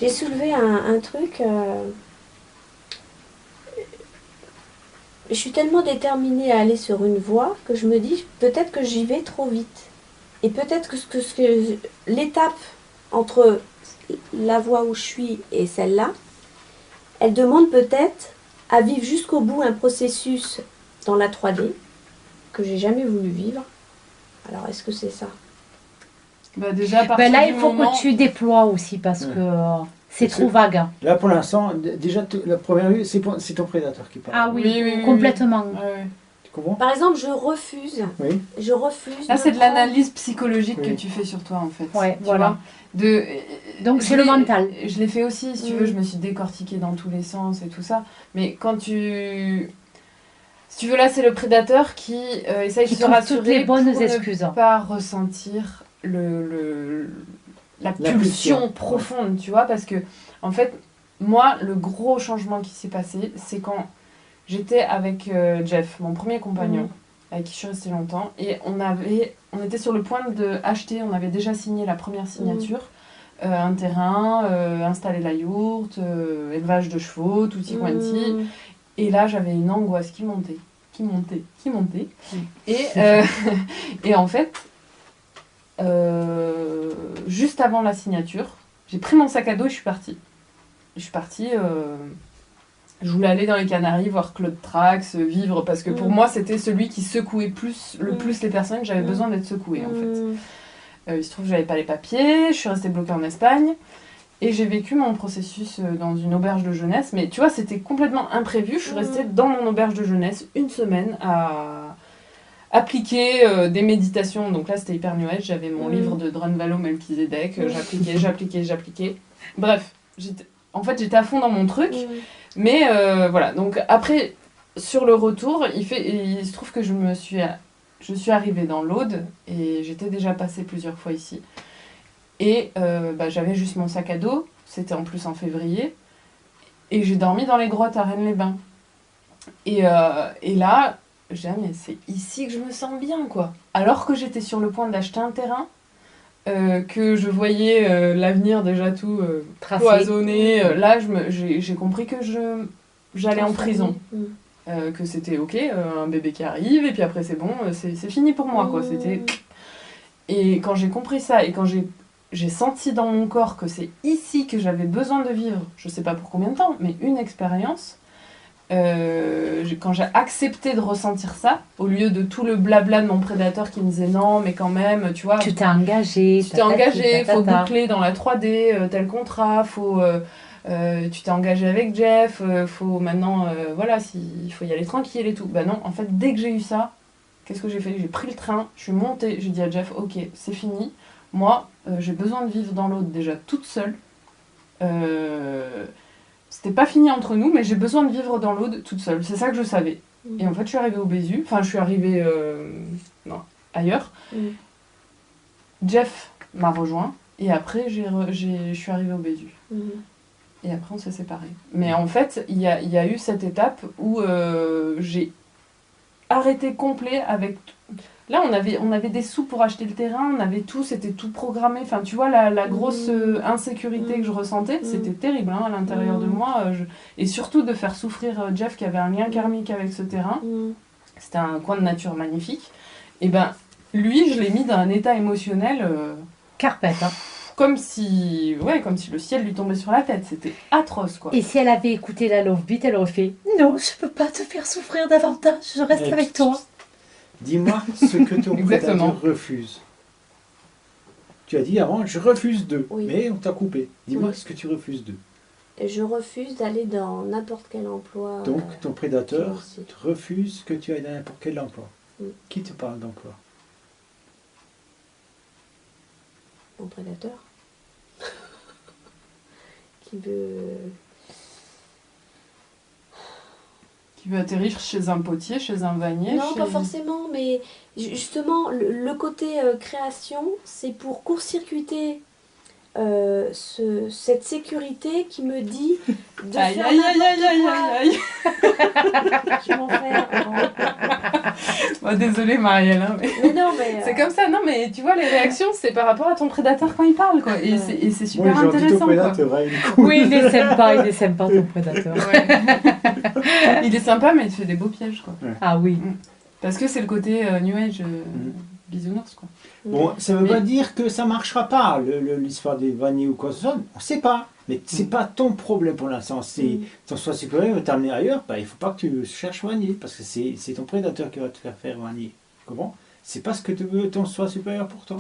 J'ai soulevé un truc. Je suis tellement déterminée à aller sur une voie que je me dis peut-être que j'y vais trop vite. Et peut-être que l'étape entre la voie où je suis et celle-là, elle demande peut-être à vivre jusqu'au bout un processus dans la 3D que j'ai jamais voulu vivre. Alors est-ce que c'est ça? Bah déjà, à partir là, du il faut moment... que tu déploies aussi parce Ouais. que c'est Parce trop que- vague. Là, pour l'instant, déjà, la première vue, c'est ton prédateur qui parle. Ah oui, Oui. complètement. Ouais. Tu comprends? Par exemple, je refuse. Oui. Je refuse. Là, c'est de prendre- l'analyse psychologique Oui. que tu fais sur toi, en fait. Ouais, Tu voilà. vois. Donc, Je c'est le l'ai- mental. Je l'ai fait aussi, si tu Mm. veux, je me suis décortiquée dans tous les sens et tout ça. Mais quand tu... Si tu veux, là, c'est le prédateur qui essaye Qui de se trouve rassurer toutes les bonnes pour excuses. ne pas ressentir la pulsion profonde, tu vois. Parce que, en fait, moi, le gros changement qui s'est passé, c'est quand j'étais avec Jeff, mon premier compagnon, avec qui je suis restée longtemps, et on était sur le point de acheter, on avait déjà signé la première signature, un terrain, installer la yourte, élevage de chevaux, tutti quanti. Et là, j'avais une angoisse qui montait. Et en fait, juste avant la signature, j'ai pris mon sac à dos et je suis partie. Je voulais aller dans les Canaries, voir Claude Trax, vivre, parce que pour moi, c'était celui qui secouait le plus les personnes. J'avais besoin d'être secouée, en fait. Il se trouve que j'avais pas les papiers, je suis restée bloquée en Espagne. Et j'ai vécu mon processus dans une auberge de jeunesse. Mais tu vois, c'était complètement imprévu. Je suis restée dans mon auberge de jeunesse une semaine à appliquer des méditations. Donc là, c'était hyper New Age. J'avais mon livre de Drunvalo Melchizedek. J'appliquais. Bref, en fait, j'étais à fond dans mon truc. Mais voilà. Donc après, sur le retour, il se trouve que je suis arrivée dans l'Aude. Et j'étais déjà passée plusieurs fois ici. Et j'avais juste mon sac à dos, c'était en plus en février, et j'ai dormi dans les grottes à Rennes-les-Bains. Et là, j'ai dit, mais c'est ici que je me sens bien, quoi. Alors que j'étais sur le point d'acheter un terrain, que je voyais l'avenir déjà tout cloisonné, là, j'ai compris que j'allais en prison. Que c'était ok, un bébé qui arrive, et puis après c'est bon, c'est fini pour moi, quoi. Et quand j'ai compris ça, et quand j'ai senti dans mon corps que c'est ici que j'avais besoin de vivre, je sais pas pour combien de temps, mais une expérience, quand j'ai accepté de ressentir ça, au lieu de tout le blabla de mon prédateur qui me disait non, mais quand même, tu vois. Tu t'es engagé. Faut boucler dans la 3D, tel contrat, tu t'es engagé avec Jeff, faut maintenant, voilà, il faut y aller tranquille et tout. Bah non, en fait, dès que j'ai eu ça, qu'est-ce que j'ai fait? J'ai pris le train, je suis montée, j'ai dit à Jeff, ok, c'est fini. Moi, j'ai besoin de vivre dans l'autre déjà toute seule. C'était pas fini entre nous, mais j'ai besoin de vivre dans l'aude toute seule. C'est ça que je savais. Et en fait, je suis arrivée au Bézu. Enfin, je suis arrivée ailleurs. Jeff m'a rejoint. Et après, je suis arrivée au Bézu. Et après, on s'est séparés. Mais en fait, il y a eu cette étape où j'ai arrêté complet avec... Là, on avait des sous pour acheter le terrain, on avait tout, c'était tout programmé. Enfin, tu vois, la grosse insécurité que je ressentais, c'était terrible à l'intérieur de moi. Et surtout de faire souffrir Jeff, qui avait un lien karmique avec ce terrain. C'était un coin de nature magnifique. Et ben, lui, je l'ai mis dans un état émotionnel... Carpette, hein. Comme si le ciel lui tombait sur la tête. C'était atroce, quoi. Et si elle avait écouté la Love Beat, elle aurait fait « Non, je peux pas te faire souffrir davantage, je reste avec toi. » Dis-moi ce que ton prédateur refuse. Tu as dit avant, je refuse d'eux, mais on t'a coupé. Dis-moi ce que tu refuses d'eux. Je refuse d'aller dans n'importe quel emploi. Donc ton prédateur refuse que tu ailles dans n'importe quel emploi. Qui te parle d'emploi? Mon prédateur. Qui veut atterrir chez un potier, chez un vannier. Non, pas forcément, mais justement, le côté création, c'est pour court-circuiter cette sécurité qui me dit de Aïe, faire aïe, n'importe aïe, quoi. aïe, aïe. Je m'en fais. Oh, désolée Marielle, hein, mais... Mais non, mais... C'est comme ça, non mais tu vois les réactions c'est par rapport à ton prédateur quand il parle quoi et c'est super Moi, intéressant quoi. Oui, il est sympa ton prédateur. Ouais. Il est sympa mais il te fait des beaux pièges quoi. Ouais. Ah oui. Parce que c'est le côté New Age bisounours quoi. Bon, ça veut pas dire que ça marchera pas, l'histoire des vanilles ou quoi que ce soit, on sait pas. Mais c'est pas ton problème pour l'instant. Si ton soi supérieur veut t'amener ailleurs, bah, il faut pas que tu cherches vanille, parce que c'est ton prédateur qui va te faire vanille. Comment? C'est pas ce que tu veux ton soi supérieur pour toi.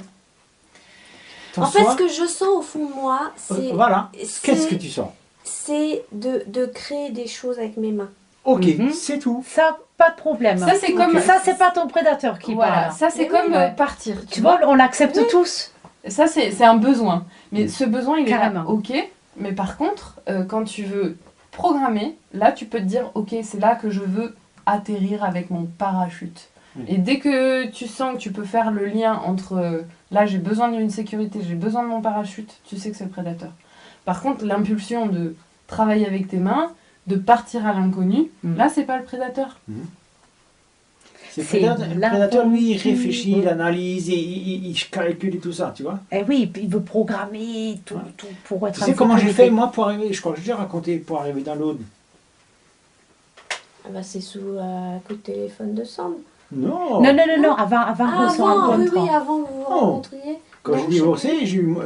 En fait, ce que je sens au fond de moi, c'est... Voilà. Qu'est-ce que tu sens? C'est de créer des choses avec mes mains. Ok, c'est tout. Ça, pas de problème. Ça c'est comme ça, c'est pas ton prédateur qui voilà, parle. ça c'est comme partir. Tu vois, on l'accepte tous. Ça c'est un besoin. Mais ce besoin il est là, Carrément. ok. Mais par contre, quand tu veux programmer, là tu peux te dire ok c'est là que je veux atterrir avec mon parachute. Et dès que tu sens que tu peux faire le lien entre là j'ai besoin d'une sécurité, j'ai besoin de mon parachute, tu sais que c'est le prédateur. Par contre l'impulsion de travailler avec tes mains, de partir à l'inconnu, là c'est pas le prédateur. Le prédateur, lui, il réfléchit, il analyse, il calcule et tout ça, tu vois. Et oui, il veut programmer tout pour être... Tu sais comment j'ai fait, moi, pour arriver, je crois que j'ai déjà raconté, pour arriver dans l'Aude. Ah bah c'est sous un coup de téléphone de Sand. Non. Non, avant qu'on se rencontre. Oui, avant que vous vous rencontriez. Quand j'ai divorcé, j'ai eu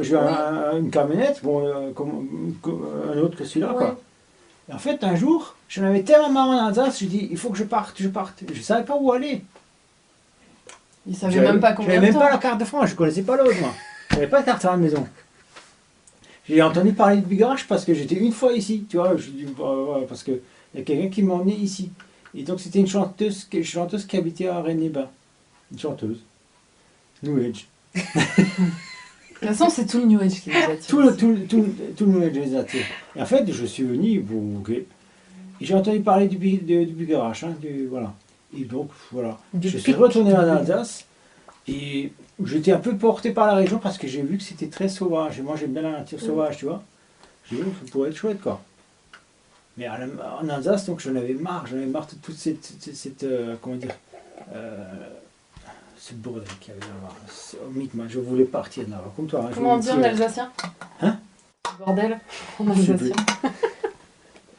une camionnette, bon, un autre que celui-là, quoi. Et en fait, un jour, j'en avais tellement marre en Alsace, j'ai dit, il faut que je parte. Je ne savais pas où aller. Il savait même pas combien de temps. J'avais même pas la carte de France, je ne connaissais pas l'autre, moi. Je n'avais pas de carte à la maison. J'ai entendu parler de Bigarache parce que j'étais une fois ici, tu vois. Je dis, parce qu'il y a quelqu'un qui m'a emmené ici. Et donc, c'était une chanteuse qui habitait à Rennes-les-Bains. Une chanteuse. New Age. De toute façon, c'est tout le New Age qui les attire. Tout le New Age les attire. Et en fait, je suis venu, bon, ok. Et j'ai entendu parler du Bigarache, hein, voilà. Et donc, voilà. Je suis retourné en Alsace et j'étais un peu porté par la région parce que j'ai vu que c'était très sauvage. Et moi, j'aime bien la nature sauvage, tu vois. J'ai dit, ça pourrait être chouette, quoi. Mais en Alsace, donc, j'en avais marre de toute cette comment dire, ce bordel qu'il y avait là-bas. Au mythe, je voulais partir là, comme toi. Hein, comment on dit en alsacien? Hein? Bordel en alsacien.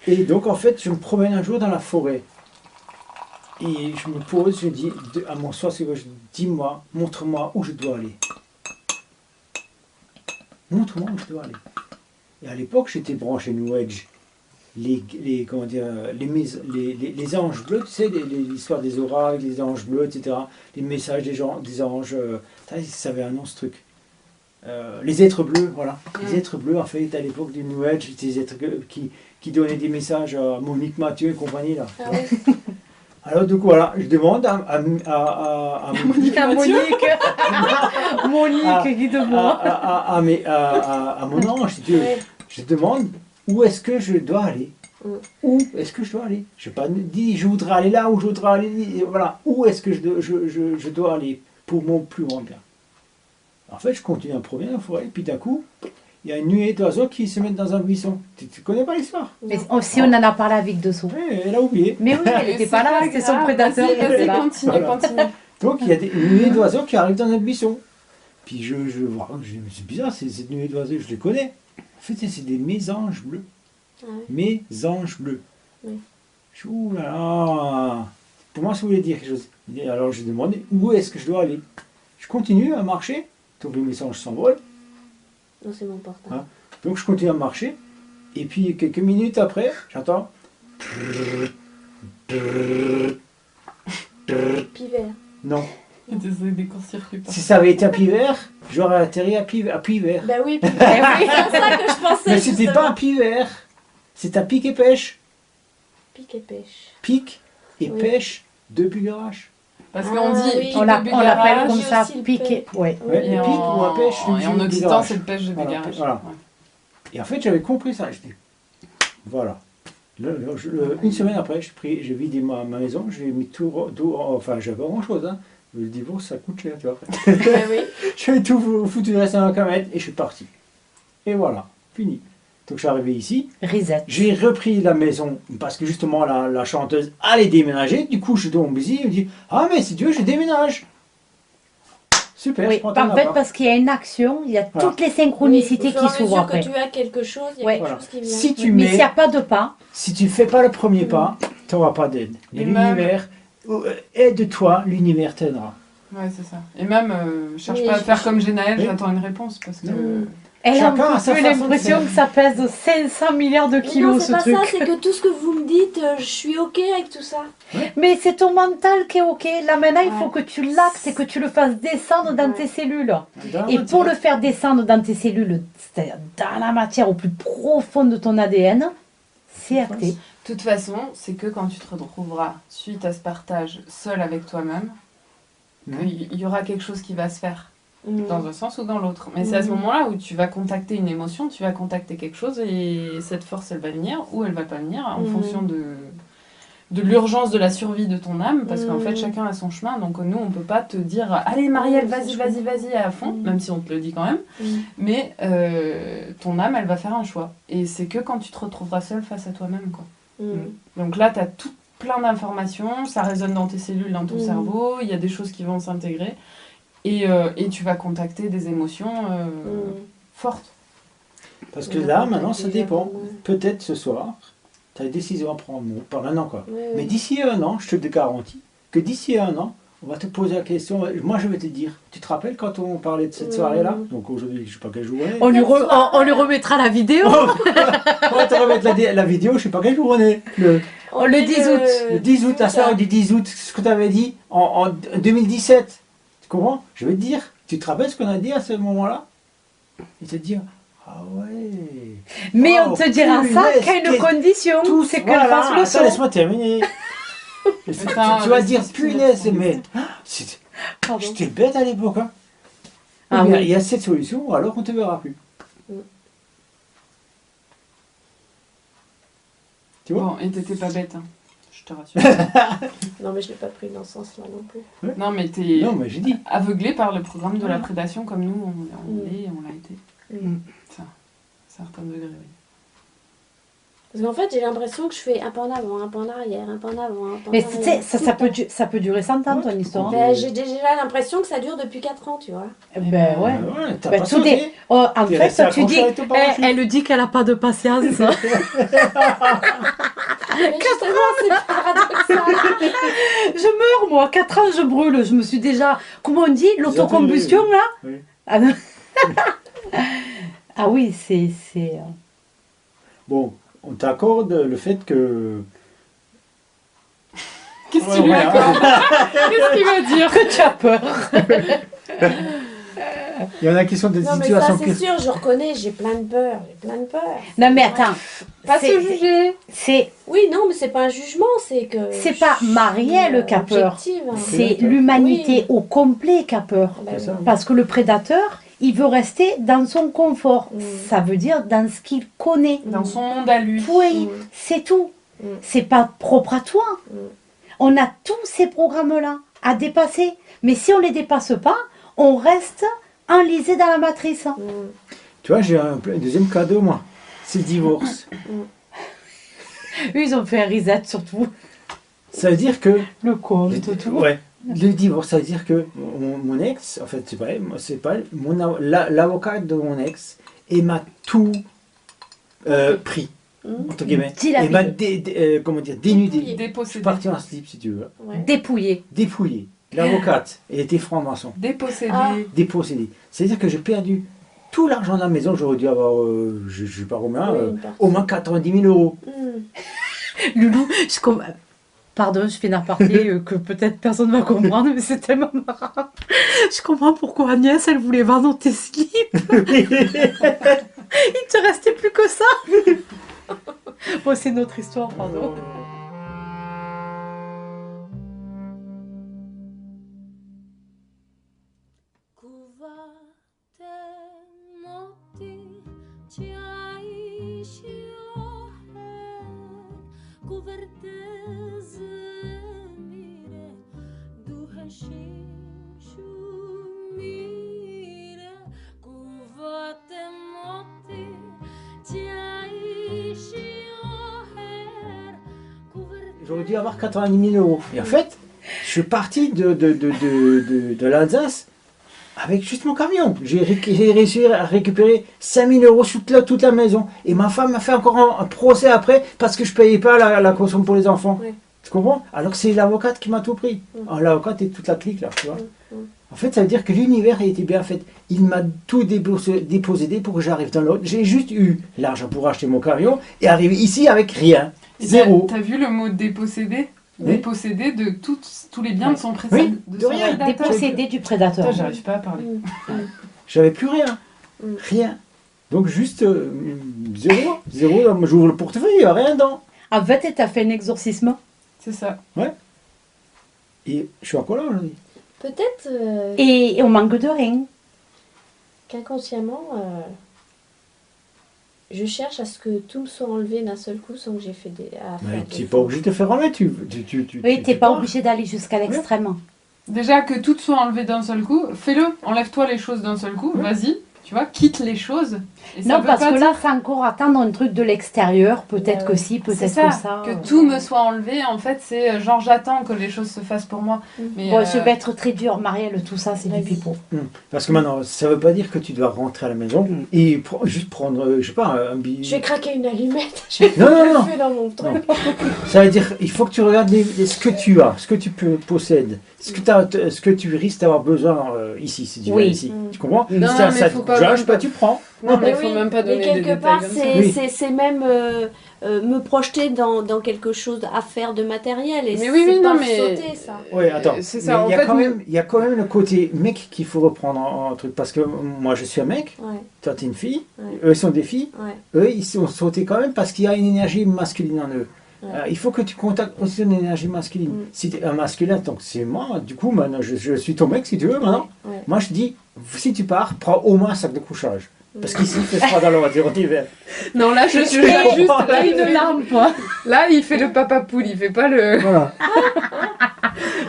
Et donc, en fait, je me promène un jour dans la forêt. Et je me pose, je dis à mon soi, dis-moi, montre-moi où je dois aller. Montre-moi où je dois aller. Et à l'époque, j'étais branché New Age. Comment dire, les anges bleus, tu sais, l'histoire des oracles, les anges bleus, etc. Les messages des anges, ça avait un nom ce truc. Les êtres bleus, voilà. Les êtres bleus, en fait, à l'époque du New Age, c'était des êtres qui donnaient des messages à Monique Mathieu et compagnie, là. Ah oui. Alors, du coup, voilà, je demande à Monique, guide-moi. À mon ange, si tu veux. Je demande où est-ce que je dois aller. Où est-ce que je dois aller? Je n'ai pas dit je voudrais aller là ou je voudrais aller. Voilà, où est-ce que je dois aller pour mon plus grand bien. En fait, je continue à me promener dans la forêt, et puis d'un coup, il y a une nuée d'oiseaux qui se mettent dans un buisson. Tu ne connais pas l'histoire? Mais si on en a parlé avec Dessous. Oui, elle a oublié. Mais oui, elle n'était pas là, c'était son prédateur. Vas-y, continue. Donc, il y a une nuée d'oiseaux qui arrivent dans un buisson. Puis je vois, c'est bizarre, cette nuée d'oiseaux, je les connais. En fait, c'est des mésanges bleus. Mésanges bleus. Oui. Ouh là là. Pour moi, ça voulait dire quelque chose. Alors, je demandais où est-ce que je dois aller. Je continue à marcher. Donc, les mésanges s'envolent. Non, c'est mon portable. Hein? Donc, je continue à marcher. Et puis, quelques minutes après, j'entends. Pivert. Non. Des courts-circuits. Si ça avait été à Pivert, j'aurais atterri à Pivert. Ben oui, c'est ça que je pensais. Mais c'était pas un Pivert. C'est à pic et pêche. Pic et pêche. Pic et pêche de Bigarache. Parce qu'on dit oui. On l'appelle comme ça, aussi le piqué. Ouais. Ouais, Et pic ou un pêche. et en occitan, c'est le pêche de Voilà, Bigarache. voilà. Et en fait, j'avais compris ça. Je dis, voilà. Une semaine après, j'ai vidé ma maison, j'ai mis tout, enfin, j'avais pas grand chose. Hein. Le divorce, ça coûte cher, tu vois. Ben oui. J'avais tout foutu de reste dans la camette et je suis parti. et voilà, fini. Donc je suis arrivé ici, Reset. j'ai repris la maison parce que justement la chanteuse allait déménager. Du coup, je tombe ici, il me dit ah mais si tu veux, je déménage. Super, Oui, je prends ton en fait, appart. parce qu'il y a une action, il y a Voilà. toutes les synchronicités Oui, au fur et qui à s'ouvrent mesure après. que tu as quelque chose, il y a Ouais. quelque Voilà. chose qui vient. Si tu Mais s'il n'y mets, a pas de pas, si tu ne fais pas le premier pas, tu n'auras pas d'aide. Mais Et même- l'univers, aide-toi, l'univers t'aidera. Ouais, c'est ça. Et même, cherche Oui, pas à je- faire comme Genaël, Oui. j'attends une réponse parce que. elle a Chacun un a peu sa plus façon de l'impression faire. que ça pèse 500 milliards de Mais non, kilos, c'est ce pas ça, truc. c'est que tout ce que vous me dites, je suis ok avec tout ça. Mais c'est ton mental qui est ok. Là, maintenant, il faut Ouais. que tu l'actes et que tu le fasses descendre dans Ouais. tes cellules. Dans la Et pour le matière. faire descendre dans tes cellules, c'est-à-dire dans la matière au plus profond de ton ADN, c'est acté. De toute façon, c'est que quand tu te retrouveras suite à ce partage seul avec toi-même, qu'il y aura quelque chose qui va se faire. Dans un sens ou dans l'autre. Mais c'est à ce moment-là où tu vas contacter une émotion, tu vas contacter quelque chose et cette force, elle va venir ou elle va pas venir en fonction de l'urgence de la survie de ton âme, parce qu'en fait, chacun a son chemin. Donc nous, on peut pas te dire « Allez, Marielle, vas-y à fond », même si on te le dit quand même. Mais ton âme, elle va faire un choix. Et c'est que quand tu te retrouveras seul face à toi-même, quoi. Donc là, tu as plein d'informations, ça résonne dans tes cellules, dans ton cerveau, il y a des choses qui vont s'intégrer. Et tu vas contacter des émotions fortes. Parce que là, maintenant, ça dépend. Peut-être ce soir, tu as une décision à prendre, bon, pas maintenant quoi. Mais d'ici 1 an, je te le garantis, que d'ici 1 an, on va te poser la question. Moi, je vais te dire, tu te rappelles quand on parlait de cette soirée-là? Donc aujourd'hui, je sais pas quel jour on est. On lui remettra la vidéo. On va te remettre la vidéo, je sais pas quel jour on est. Le 10 août. Le 10 août, la soirée du 10 août, ce que tu avais dit en 2017. Tu comprends? Je vais te dire, tu te rappelles ce qu'on a dit à ce moment-là? Et te dire, ah ouais. Mais Oh, on te dira ça punaise, qu'à une qu'est-ce- condition, Tout, c'est qu'elle voilà, fasse le attends, son. laisse-moi terminer. Attends, tu vas dire, vas-y, punaise, tu mais Pardon. j'étais bête à l'époque. Hein. Ah Ou bien, oui. il y a cette solution, alors on ne te verra plus. Tu vois? Bon, et t'étais pas bête, hein. Je te rassure. Non, mais je l'ai pas pris dans ce sens-là non plus. Non, mais t'es Non, mais j'ai dit. aveuglé par le programme de la prédation comme nous, on l'a été. Ça, à certains degrés, oui. Parce qu'en fait, j'ai l'impression que je fais un pas en avant, un pas en arrière, un pas en avant, un pas en Mais arrière. tu sais, ça peut durer 100 ans, ton histoire. Ben, j'ai déjà l'impression que ça dure depuis 4 ans, tu vois. Ben ouais. Ouais, t'as Ben, pas tout sauté. est- Oh, en T'es fait, resté toi, tu accroché dis, avec ton parachute. elle dit qu'elle a pas de patience. Mais justement, c'est paradoxal. Je meurs, moi. 4 ans, je brûle. Je me suis déjà... Comment on dit? L'autocombustion, là? Oui. Ah, non. Ah oui, c'est... Bon, on t'accorde le fait que. Qu'est-ce que Ouais, tu lui ouais, accordes? Qu'est-ce qu'il va dire? Que tu as peur. Il y en a qui sont des Non, mais ça, situations c'est sûr, je reconnais, j'ai plein de peur, Non, mais attends. Pas C'est- se juger. C'est... Oui, non, mais c'est pas un jugement, c'est que... C'est pas je suis, Marielle qui a peur. objective, hein. C'est D'accord. l'humanité Oui. au complet qui a peur. Ben C'est ça. oui. Parce que le prédateur, il veut rester dans son confort. Mm. Ça veut dire dans ce qu'il connaît. Dans son monde à lui. Point. Mm. C'est tout. Mm. C'est pas propre à toi. Mm. On a tous ces programmes-là à dépasser. Mais si on les dépasse pas, on reste enlisé dans la matrice. Mm. Tu vois, j'ai un deuxième cadeau, moi. C'est le divorce. Eux, ils ont fait un reset surtout. Ça veut dire que. Le compte, tout. Ouais. Le divorce, ça veut dire que mon ex, en fait, c'est pas l'avocat de mon ex, et m'a tout pris, entre guillemets. Et m'a comment dire, dénudé. Je suis Dépossédé. parti en slip, si tu veux. Ouais. Dépouillé. Dépouillé. L'avocate, elle était franc-maçon. Dépossédé. Ah. Dépossédé. C'est-à-dire que j'ai perdu tout l'argent de la maison. J'aurais dû avoir, je sais pas combien, Oui, une partie. au moins 90 000 euros. Mm. Loulou, pardon, je fais une aparté que peut-être personne ne va comprendre, mais c'est tellement marrant. Je comprends pourquoi Agnès, elle voulait vendre tes slips. Il te restait plus que ça. Bon, c'est notre histoire, pardon. Kuvate moti J'aurais dû avoir 90 000 €. Et en fait, je suis parti de l'Alsace avec juste mon camion. J'ai réussi à récupérer 5 000 € sur toute la maison. Et ma femme m'a fait encore un procès après parce que je ne payais pas la caution pour les enfants. Oui. Tu comprends? Alors que c'est l'avocate qui m'a tout pris. Alors, l'avocate et toute la clique là, tu vois. En fait, ça veut dire que l'univers a été bien fait. Il m'a tout dépossédé pour que j'arrive dans l'autre. J'ai juste eu l'argent pour acheter mon camion et arriver ici avec rien. Zéro. T'as vu le mot dépossédé? Oui. Dépossédé de tous les biens de son Oui, précédent. de rien. Dépossédé du prédateur. Putain, j'arrive pas à parler. J'avais plus rien. Rien. Donc juste zéro. Zéro, j'ouvre le portefeuille, il n'y a rien dedans. En fait, tu as fait un exorcisme. C'est ça. Et je suis à quoi là aujourd'hui? Peut-être Et on manque de rien. qu'inconsciemment, je cherche à ce que tout me soit enlevé d'un seul coup sans que j'ai fait des. Mais tu n'es pas obligé de te faire remettre. Oui, tu n'es pas obligé d'aller jusqu'à l'extrême. Déjà que tout soit enlevé d'un seul coup, fais-le. Enlève-toi les choses d'un seul coup. Vas-y. Tu vois, quitte les choses. Et ça Non, veut parce pas que dire là, c'est encore attendre un truc de l'extérieur. Peut-être que si, c'est peut-être ça, que ça. que tout me soit enlevé. En fait, c'est genre j'attends que les choses se fassent pour moi. Mais Bon, je vais être très dur, Marielle, tout ça, c'est du Vas-y. pipeau. Parce que maintenant, ça ne veut pas dire que tu dois rentrer à la maison et juste prendre, je sais pas, un billet. Je vais craquer une allumette. Non. Je fais dans mon truc. Ça veut dire il faut que tu regardes ce que tu as, ce que tu possèdes, ce que tu risques d'avoir besoin ici, si tu viens ici. Tu comprends? Non, Si mais ça faut te pas- gêne pas, tu prends. non, mais il Mais faut oui, même pas donner mais des quelque détails part, comme ça. c'est même me projeter dans quelque chose à faire de matériel. Et Mais oui, c'est oui, pas non, le mais- sauter, ça. Oui, attends. C'est ça, Mais en il y a fait, quand même, il y a quand même le côté mec qu'il faut reprendre en truc. Parce que moi, je suis un mec, Ouais, toi, t'es une fille, Ouais. eux, ils sont des filles. ouais. Eux, ils sont sautés quand même parce qu'il y a une énergie masculine en eux. Ouais. Il faut que tu contactes aussi une énergie masculine. Si tu es un masculin, donc c'est moi, du coup, maintenant, je suis ton mec, si tu veux, maintenant. Ouais. Moi, je dis, si tu pars, prends au moins un sac de couchage. Parce qu'ici, il fait froid dans le voiture en hiver. Non, là, je suis Et juste. Là, il une fait- lampe. là, il fait le papa poule, il fait pas le. Voilà.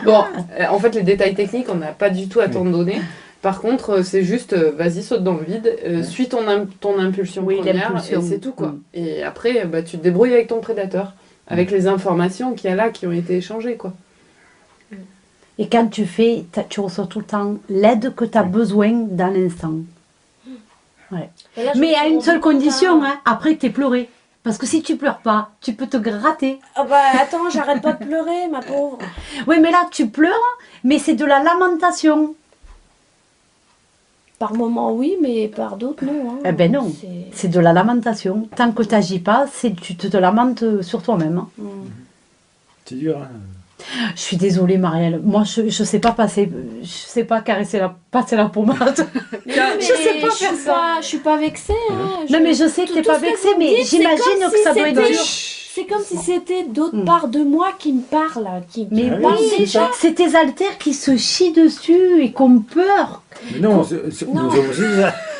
Bon, en fait, les détails techniques, on n'a pas du tout à t'en donner. Par contre, c'est juste, vas-y, saute dans le vide, suis ton impulsion Oui, première, l'impulsion. et c'est tout, quoi. Et après, tu te débrouilles avec ton prédateur, avec les informations qu'il y a là, qui ont été échangées, quoi. Et quand tu fais, tu reçois tout le temps l'aide que tu as besoin dans l'instant. Et là, je Mais me à suis une seule rendu compte, condition, hein, après que tu pleuré. Parce que si tu pleures pas, tu peux te gratter. Ah bah attends, j'arrête pas de pleurer, ma pauvre. Oui, mais là, tu pleures, mais c'est de la lamentation. Par moments, oui, mais par d'autres, non. Hein. Eh ben non, C'est- c'est de la lamentation. Tant que tu n'agis pas, tu te lamentes sur toi-même. Hein. C'est dur, hein. Je suis désolée, Marielle. Moi, je sais pas sais pas passer la pommade. Mais Je sais pas je faire suis ça. pas- je suis pas vexée. Hein. Non, mais je sais que t'es tout pas ce que vexée, vous mais dites, c'est j'imagine comme que si ça doit être c'était- dur. C'est comme si c'était d'autres parts de moi qui me parlent. Mais Ah oui, oui, c'est ça. c'est tes altères qui se chient dessus et qui ont peur. Mais non, Non.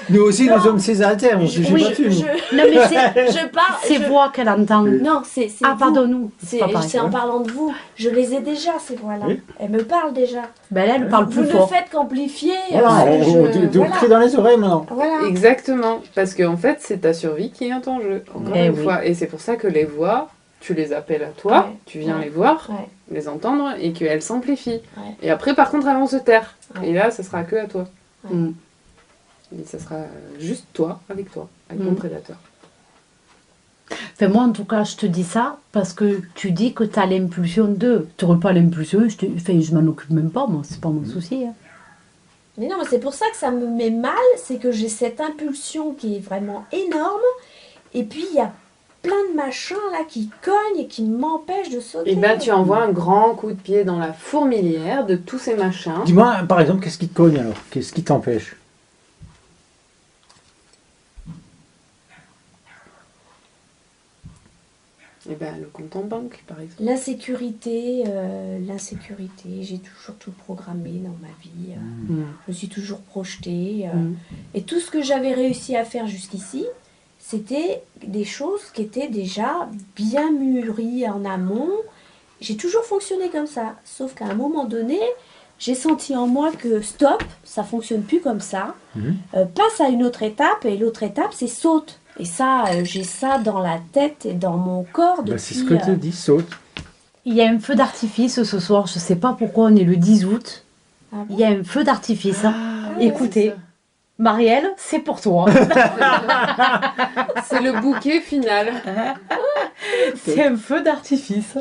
nous aussi, nous sommes ces altères, on se Oui, pas dessus. Non, mais c'est je parle. ces voix qu'elle entend. Non, c'est Ah, vous. pardonne-nous. C'est pas pareil. en parlant de vous. Je les ai déjà, ces voix-là. Oui. Elles me parlent déjà. Ben là, elle parle Vous plus ne fort. faites qu'amplifier. Voilà, je- on crie dans les oreilles maintenant. Voilà. Exactement, parce qu'en fait, c'est ta survie qui est en jeu, encore Eh une oui. fois. Et c'est pour ça que les voix, tu les appelles à toi, Ouais. tu viens Ouais. les voir, Ouais. les entendre, et qu'elles s'amplifient. Ouais. Et après, par contre, elles vont se taire. Ouais. Et là, ça sera que à toi. Mm. Et ça sera juste toi, avec ton prédateur. Enfin, moi, en tout cas, je te dis ça parce que tu dis que tu as l'impulsion de. Tu n'aurais pas l'impulsion, je m'en occupe même pas, moi, c'est pas mon souci. Hein. Mais non, mais c'est pour ça que ça me met mal, c'est que j'ai cette impulsion qui est vraiment énorme, et puis il y a plein de machins là qui cognent et qui m'empêchent de sauter. Et ben, tu envoies un grand coup de pied dans la fourmilière de tous ces machins. Dis-moi, par exemple, qu'est-ce qui te cogne alors? Qu'est-ce qui t'empêche? Et ben, le compte en banque, par exemple. L'insécurité, j'ai toujours tout programmé dans ma vie. Mm. Je me suis toujours projetée. Mm. Et tout ce que j'avais réussi à faire jusqu'ici, c'était des choses qui étaient déjà bien mûries en amont. J'ai toujours fonctionné comme ça. Sauf qu'à un moment donné, j'ai senti en moi que stop, ça fonctionne plus comme ça. Mhm. Passe à une autre étape, et l'autre étape, c'est saute. Et ça, j'ai ça dans la tête et dans mon corps depuis... C'est ce que tu dis, saute. Il y a un feu d'artifice ce soir, je sais pas pourquoi on est le 10 août. Ah bon. Il y a un feu d'artifice. ouais, Écoutez, Marielle, c'est pour toi. C'est le bouquet final. C'est un feu d'artifice.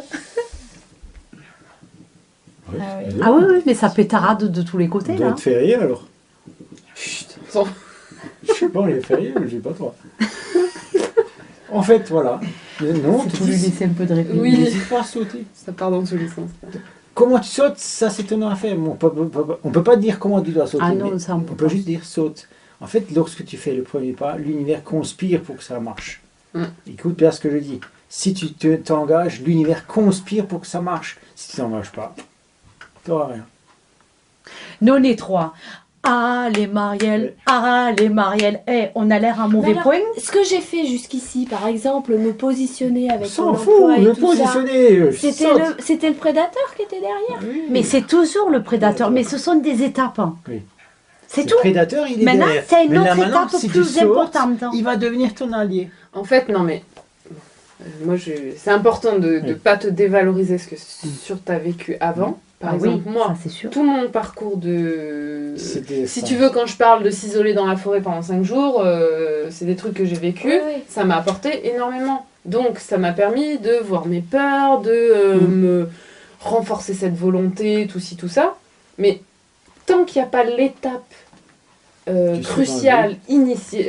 Oui, Ah oui. Ah oui, oui, mais ça pétarade de tous les côtés là. D'autres fériés alors? Chut. Je sais pas, les fériés, mais j'ai pas toi. En fait, voilà. Non, C'est tu pour lui dis, laisser un peu de répit. Oui. n'hésite pas à sauter. Ça part dans tous les sens. Comment tu sautes, ça c'est ton affaire. On peut pas dire comment tu dois sauter. Ah non, mais ça on on peut peut pas. juste dire saute. En fait, lorsque tu fais le premier pas, l'univers conspire pour que ça marche. Écoute bien ce que je dis. Si tu t'engages, l'univers conspire pour que ça marche. Si tu t'engages pas, tu n'auras rien. Nous on est trois. Allez Marielle, allez Marielle. Eh, on a l'air à mauvais Mais alors, point. ce que j'ai fait jusqu'ici, par exemple, me positionner On avec s'en mon fout, emploi et le tout ça, positionner. c'était le prédateur qui était derrière. Oui. Mais c'est toujours le prédateur. Mais ce sont des étapes. Oui. C'est Le tout. prédateur, il est Maintenant, derrière. c'est une Mais là, autre maintenant, étape si tu plus sautes, importante. il va devenir ton allié. En fait, non mais moi c'est important de Oui. pas te dévaloriser ce que sur t'as vécu avant. Par Ah exemple, oui, moi, ça c'est sûr. tout mon parcours de... C'était Si ça. tu veux, quand je parle de s'isoler dans la forêt pendant 5 jours, c'est des trucs que j'ai vécu. Oui, oui. Ça m'a apporté énormément. Donc, ça m'a permis de voir mes peurs, de me renforcer cette volonté, tout ci, tout ça. Mais tant qu'il n'y a pas l'étape Tu cruciale, initiatique,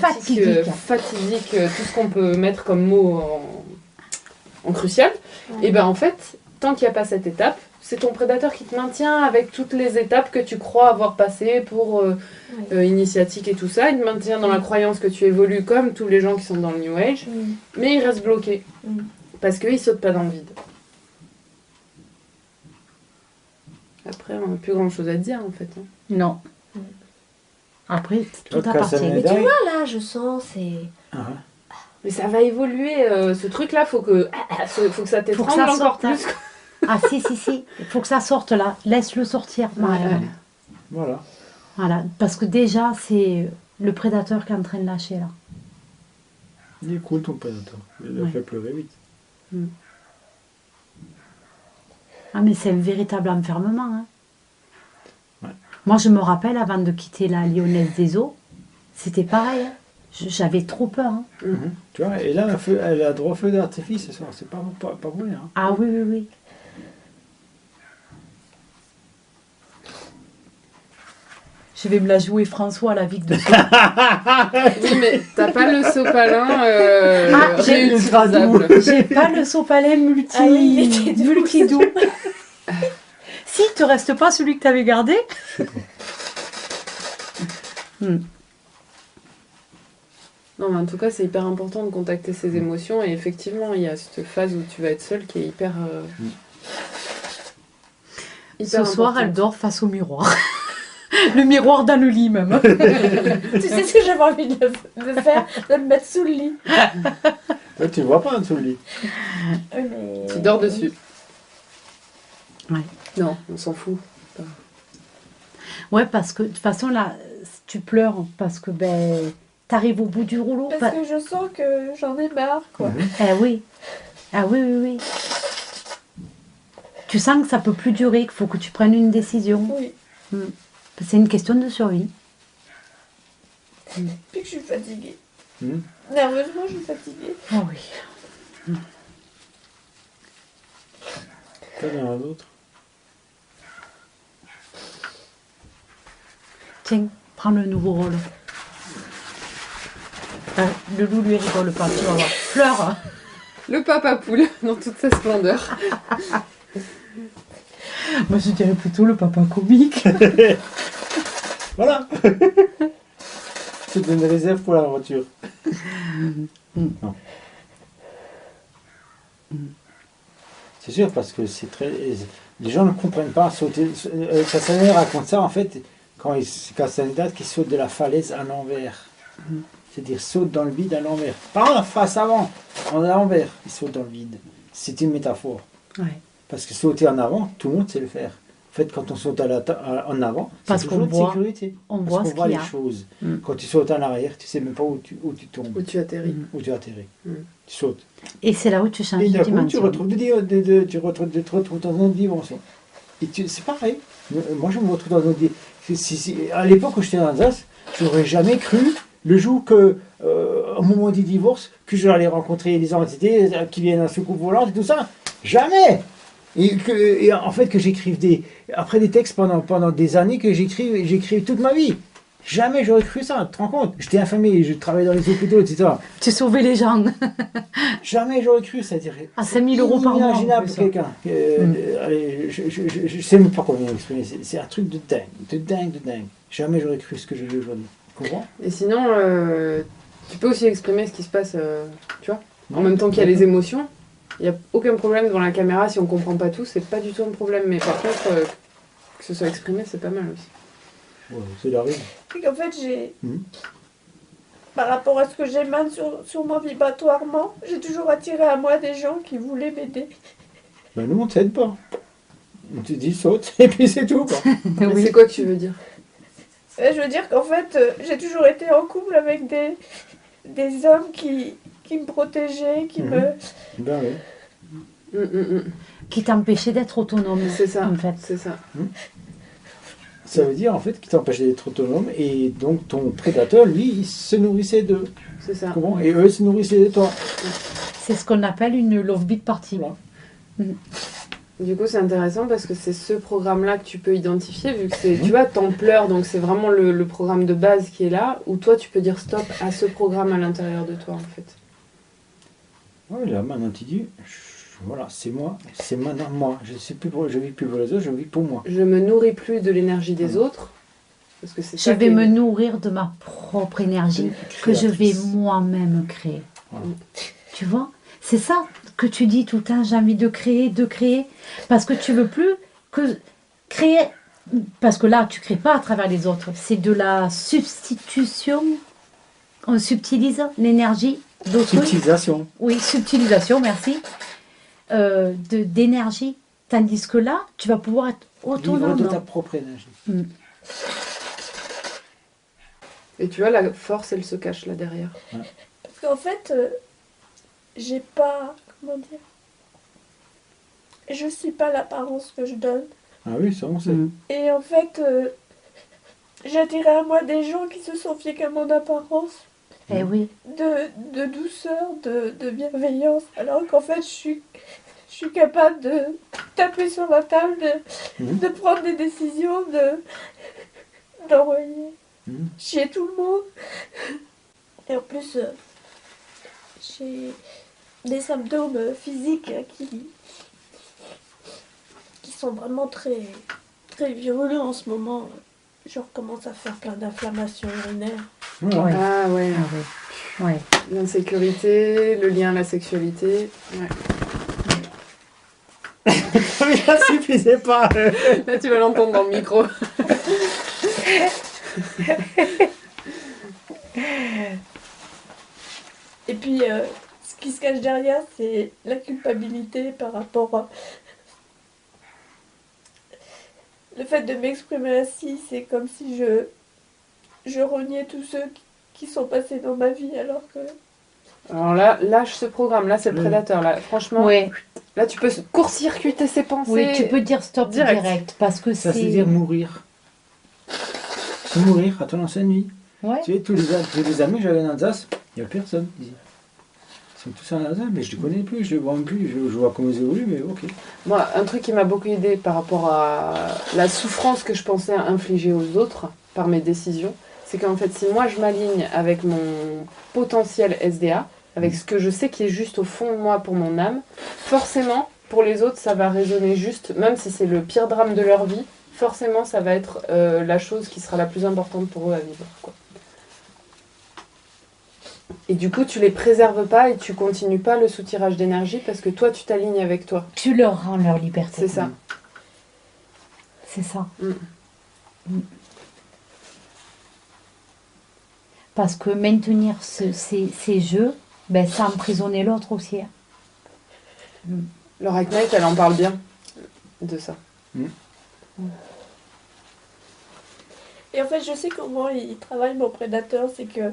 Fatidique. fatidique, tout ce qu'on peut mettre comme mot en crucial, Ouais. et ben en fait, tant qu'il n'y a pas cette étape, c'est ton prédateur qui te maintient avec toutes les étapes que tu crois avoir passées pour initiatique et tout ça. Il te maintient dans la croyance que tu évolues comme tous les gens qui sont dans le New Age, mais il reste bloqué parce qu'il ne saute pas dans le vide. Après, on n'a plus grand chose à dire en fait. Hein. Non. Après, tout vois, appartient. Mais tu vois, là, je sens, c'est... Ah, ouais. Mais ça va évoluer, ce truc-là, faut que ça t'étrangle ça encore sorte, hein. plus. Ah si, si, si. Il faut que ça sorte là. Laisse-le sortir, Marielle. Ouais. Voilà. Voilà. Parce que déjà, c'est le prédateur qui est en train de lâcher là. Il est cool ton prédateur. Il l'a Ouais. fait pleurer vite. Ah mais c'est un véritable enfermement. Hein. Ouais. Moi, je me rappelle, avant de quitter la Lyonnaise des Eaux, c'était pareil. Hein. J'avais trop peur. Hein. Tu vois, et là, elle a droit au feu d'artifice ce soir. C'est pas bon, hein. Ah oui, oui, oui. Je vais me la jouer François, la Vic de Oui, mais t'as pas le sopalin j'ai réutilisable. J'ai pas le sopalin multi... Ah oui, multi-doux. Si, il te reste pas celui que tu avais gardé? Non, mais en tout cas, c'est hyper important de contacter ses émotions. Et effectivement, il y a cette phase où tu vas être seule qui est hyper. Ce soir, elle dort face au miroir. Le miroir dans le lit, même. Tu sais ce que j'avais envie de faire? De le mettre sous le lit. Toi, tu ne vois pas en dessous le lit. Mais... Tu dors dessus. Ouais. Non, on s'en fout. Ouais, parce que de toute façon, là, tu pleures parce que ben, t'arrives au bout du rouleau. Parce que je sens que j'en ai marre, quoi. Eh oui. Ah oui, oui, oui. Tu sens que ça peut plus durer, qu'il faut que tu prennes une décision. Oui. C'est une question de survie. Puis que je suis fatiguée. Hum. Nerveusement, je suis fatiguée. Ah oui. T'as rien d'autre? Tiens, prends le nouveau rôle. Le loup lui rigole pas, tu vas voir. Pleure. Le papa poule dans toute sa splendeur. Moi, je dirais plutôt le papa comique. Voilà. C'est une réserve pour la voiture. Non. C'est sûr, parce que c'est très... Les gens ne comprennent pas sauter... Castaneda raconte ça, en fait, quand Castaneda qui saute de la falaise à l'envers. C'est-à-dire saute dans le vide à l'envers. Pas en face avant, en l'envers, il saute dans le vide. C'est une métaphore. Ouais. Parce que sauter en avant, tout le monde sait le faire. fait, quand on saute en avant, Parce c'est qu'on toujours de voit, sécurité. on Parce voit qu'on ce voit qu'il y les a. choses. Mm. Quand tu sautes en arrière, tu sais même pas où tu tombes, Où tu atterris. où tu atterris. Mm. Tu sautes. Et c'est là où tu changes Et de d'un coup, tu dimension. te retrouves dans une autre dimension. Et c'est pareil. Moi, je me retrouve dans une autre dimension. À l'époque où j'étais en Alsace, j'aurais jamais cru, le jour que, au moment du divorce, que j'allais rencontrer des entités qui viennent à soucoupe volante et tout ça. Jamais! Et en fait, que j'écrive après des textes pendant des années, que j'écrive toute ma vie. Jamais j'aurais cru ça, tu te rends compte? J'étais infirmier, je travaillais dans les hôpitaux, etc. Tu sauvais les gens. Jamais j'aurais cru, c'est-à-dire. À 5 000 € par mois, Inimaginable en pour plus, quelqu'un. Allez, je sais même pas comment l'exprimer. C'est un truc de dingue. Jamais j'aurais cru ce que je vis aujourd'hui. Tu comprends? Et sinon, tu peux aussi exprimer ce qui se passe, tu vois, en même temps qu'il y a les émotions. Il n'y a aucun problème devant la caméra, si on comprend pas tout, c'est pas du tout un problème. Mais par contre, que ce soit exprimé, c'est pas mal aussi. Ouais, c'est la rue. Et qu'en fait, par rapport à ce que j'émane sur moi vibratoirement, j'ai toujours attiré à moi des gens qui voulaient m'aider. Ben nous, on ne t'aide pas. On te dit saute, et puis c'est tout, quoi. Mais c'est quoi que tu veux dire? Je veux dire qu'en fait, j'ai toujours été en couple avec des hommes qui me protégeaient, qui me... Ben oui. Qui t'empêchait d'être autonome. C'est ça, en fait. c'est ça. Ça veut dire, en fait, qu'il t'empêchait d'être autonome, et donc ton prédateur, lui, il se nourrissait d'eux. C'est ça. Comment? Et eux se nourrissaient de toi. C'est ce qu'on appelle une love beat party. Voilà. Du coup, c'est intéressant parce que c'est ce programme-là que tu peux identifier, vu que c'est, tu vois, t'en pleures, donc c'est vraiment le programme de base qui est là, où toi, tu peux dire stop à ce programme à l'intérieur de toi, en fait. Oui, là, maintenant, tu dis, voilà, c'est moi, c'est maintenant moi. Je vis plus pour les autres, je vis pour moi. Je me nourris plus de l'énergie des autres, parce que c'est Je ça vais qui est- me nourrir de ma propre énergie que je vais moi-même créer. Voilà. Tu vois? C'est ça que tu dis tout le temps, j'ai envie de créer, parce que tu veux plus que créer, parce que là, tu crées pas à travers les autres, c'est de la substitution, on subtilise l'énergie d'autrui. Subtilisation. Oui, subtilisation, merci, d'énergie, tandis que là, tu vas pouvoir être Vivre autonome. de ta propre énergie. Et tu vois, la force, elle se cache là derrière. Parce qu'en fait, j'ai pas... Comment dire? Je suis pas l'apparence que je donne. Ah oui, ça on sait. Et en fait, j'ai attiré à moi des gens qui se sont fiés qu'à mon apparence, Eh oui, de douceur, de bienveillance, alors qu'en fait, je suis capable de taper sur la table, de prendre des décisions, d'envoyer chier tout le monde. Et en plus, j'ai des symptômes physiques qui sont vraiment très, très virulents en ce moment. Je recommence à faire plein d'inflammations urinaires. Voilà. Ouais. Ah ouais, ah oui, ouais. l'insécurité, le lien à la sexualité. Ouais. Mais ça suffisait pas. Là, tu vas l'entendre dans le micro. Et puis, ce qui se cache derrière, c'est la culpabilité par rapport à... Le fait de m'exprimer ainsi, c'est comme si je reniais tous ceux qui sont passés dans ma vie, alors que... Alors là, lâche ce programme, là c'est le prédateur. Là, franchement, Ouais. là tu peux court-circuiter ses pensées. Oui, tu peux dire stop Direct. direct, parce que Ça, c'est... c'est dire mourir. Mourir à ton ancienne vie. Ouais. Tu sais, tous les amis que j'avais en Alsace, il n'y a personne ici. Ils sont tous en Alsace, mais je ne les connais plus, je ne les vois même plus, je vois comment ils évoluent, mais ok. Moi, un truc qui m'a beaucoup aidé par rapport à la souffrance que je pensais infliger aux autres par mes décisions, c'est qu'en fait, si moi je m'aligne avec mon potentiel SDA, avec ce que je sais qui est juste au fond de moi pour mon âme, forcément, pour les autres, ça va résonner juste, même si c'est le pire drame de leur vie, forcément, ça va être la chose qui sera la plus importante pour eux à vivre, quoi. Et du coup, tu les préserves pas et tu continues pas le soutirage d'énergie parce que toi, tu t'alignes avec toi. Tu leur rends leur liberté. C'est ça. C'est ça. Mm. Parce que maintenir ces jeux, ben, ça emprisonnait l'autre aussi. Laura Knight, elle en parle bien de ça. Et en fait, je sais comment il travaille, mon prédateur, c'est que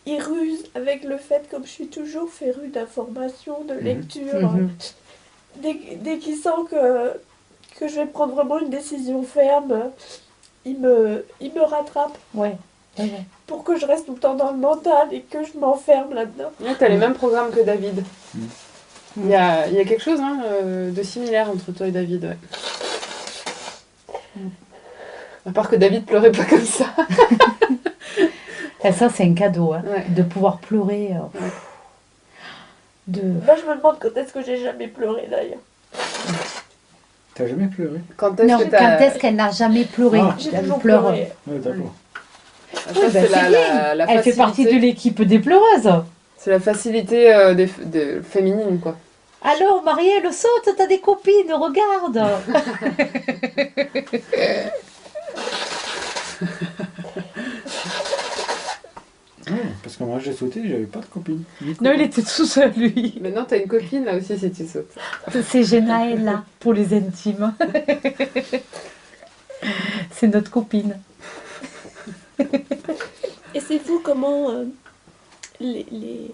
il ruse avec le fait, comme je suis toujours férue d'informations, de lecture. Dès qu'il sent que je vais prendre vraiment une décision ferme, il me rattrape. Ouais. Pour que je reste tout le temps dans le mental et que je m'enferme là-dedans. Ouais, t'as les mêmes programmes que David. Il y a quelque chose de similaire entre toi et David, ouais. À part que David pleurait pas comme ça. Et ça, c'est un cadeau, hein, Ouais. de pouvoir pleurer. Moi, je me demande quand est-ce que j'ai jamais pleuré d'ailleurs. T'as jamais pleuré? Quand est-ce Non, que quand t'as... est-ce qu'elle n'a jamais pleuré? Ah. J'ai Elle toujours pleure. pleuré. Ouais, d'accord. Ça, Oui, bah, c'est c'est bien. la Elle fait partie de facilité. l'équipe des pleureuses. C'est la facilité de féminine, quoi. Alors, Marielle, saute, t'as des copines, regarde. Ouais, parce que moi j'ai sauté, j'avais pas de copine. Non, il était tout seul, lui. Maintenant, t'as une copine, là aussi, si tu sautes. C'est Genaël, là, pour les intimes. C'est notre copine. Et c'est fou comment les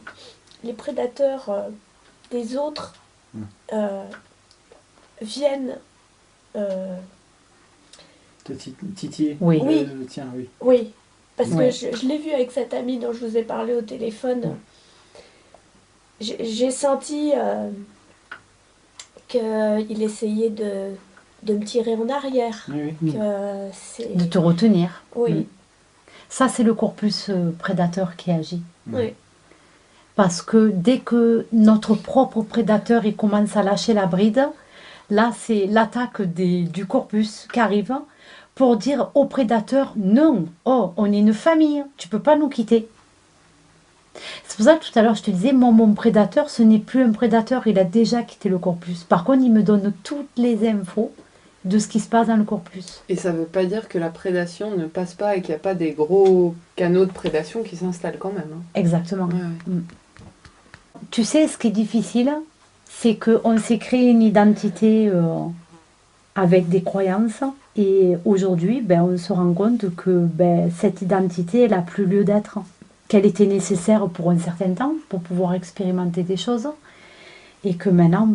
prédateurs des autres viennent. Te titiller. Oui. Oui. Tiens, oui. Oui, parce Ouais. que je l'ai vu avec cette amie dont je vous ai parlé au téléphone. J'ai senti qu'il essayait de me tirer en arrière. Oui, oui. Que c'est... De te retenir. Oui, Ça, c'est le corpus prédateur qui agit. oui. Parce que dès que notre propre prédateur il commence à lâcher la bride, là, c'est l'attaque du corpus qui arrive pour dire au prédateur non, oh, on est une famille, tu peux pas nous quitter. C'est pour ça que tout à l'heure je te disais, mon prédateur, ce n'est plus un prédateur, il a déjà quitté le corpus. Par contre, il me donne toutes les infos de ce qui se passe dans le corpus. Et ça veut pas dire que la prédation ne passe pas et qu'il n'y a pas des gros canaux de prédation qui s'installent quand même. Hein. Exactement. Ouais, ouais. Tu sais, ce qui est difficile, c'est qu'on s'est créé une identité avec des croyances. Et aujourd'hui, on se rend compte que cette identité, elle n'a plus lieu d'être. Qu'elle était nécessaire pour un certain temps, pour pouvoir expérimenter des choses. Et que maintenant,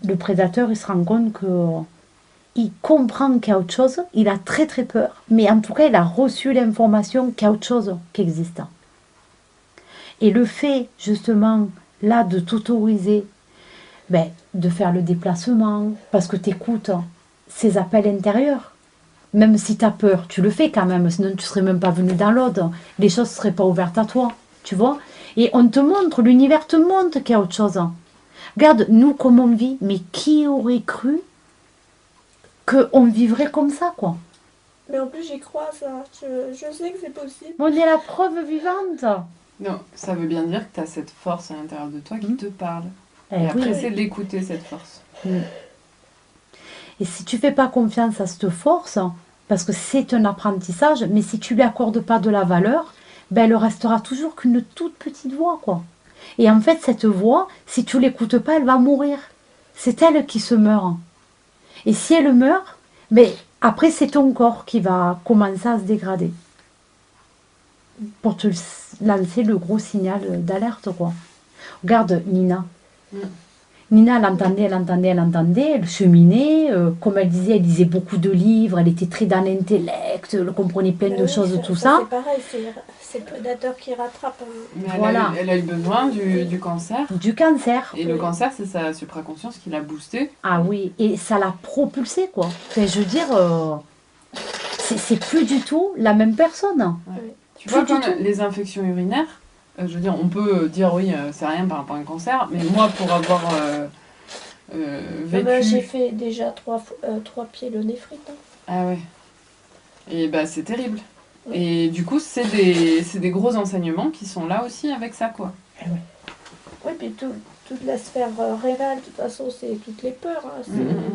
le prédateur, il se rend compte qu'il comprend qu'il y a autre chose. Il a très très peur. Mais en tout cas, il a reçu l'information qu'il y a autre chose qui existe. Et le fait, justement, là, de t'autoriser, de faire le déplacement, parce que tu écoutes ces appels intérieurs. Même si tu as peur, tu le fais quand même, sinon tu ne serais même pas venu dans l'autre. Les choses ne seraient pas ouvertes à toi, tu vois. Et on te montre, l'univers te montre qu'il y a autre chose. Regarde, nous, comme on vit, mais qui aurait cru qu'on vivrait comme ça, quoi. Mais en plus, j'y crois, ça. Je sais que c'est possible. On est la preuve vivante. Non, ça veut bien dire que tu as cette force à l'intérieur de toi qui te parle. Et Eh après, oui. c'est de l'écouter, cette force. Et si tu fais pas confiance à cette force, parce que c'est un apprentissage, mais si tu lui accordes pas de la valeur, elle restera toujours qu'une toute petite voix, quoi. Et en fait, cette voix, si tu l'écoutes pas, elle va mourir. C'est elle qui se meurt. Et si elle meurt, après c'est ton corps qui va commencer à se dégrader. Pour te lancer le gros signal d'alerte, quoi. Regarde Nina. Nina, elle entendait, elle cheminait. Comme elle disait beaucoup de livres, elle était très dans l'intellect, elle comprenait plein de choses, tout ça. C'est pareil, c'est le prédateur qui rattrape. Mais Voilà. elle a eu besoin du cancer. Du cancer. Et le cancer, c'est sa supraconscience qui l'a boosté. Ah oui, et ça l'a propulsé, quoi. Enfin, je veux dire, c'est plus du tout la même personne. Tu vois, Plus du comme tout. les infections urinaires, je veux dire, on peut dire oui, c'est rien par rapport à un cancer, mais moi, pour avoir vécu... J'ai fait déjà 3 pyélonéphrite. Hein. Ah ouais. Et c'est terrible. Et du coup, c'est des gros enseignements qui sont là aussi avec ça, quoi. Oui, puis toute la sphère rénale, de toute façon, c'est toutes les peurs. Hein.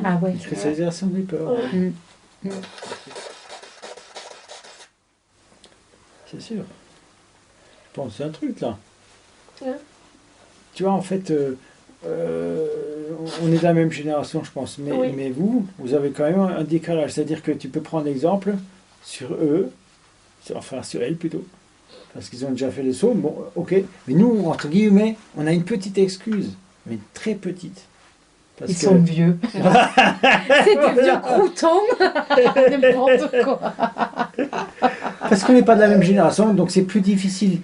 Ah ouais. Une spécialisation des peurs. Ouais. C'est sûr. Bon, c'est un truc là. Ouais. Tu vois, en fait, on est de la même génération, je pense. Mais, Oui. mais vous avez quand même un décalage. C'est-à-dire que tu peux prendre l'exemple sur eux, enfin sur elles plutôt, parce qu'ils ont déjà fait le saut. Bon, ok. Mais nous, entre guillemets, on a une petite excuse, mais une très petite. Parce Ils que sont vieux. C'est des vieux croutons. N'importe quoi. Parce qu'on n'est pas de la même génération, donc c'est plus difficile.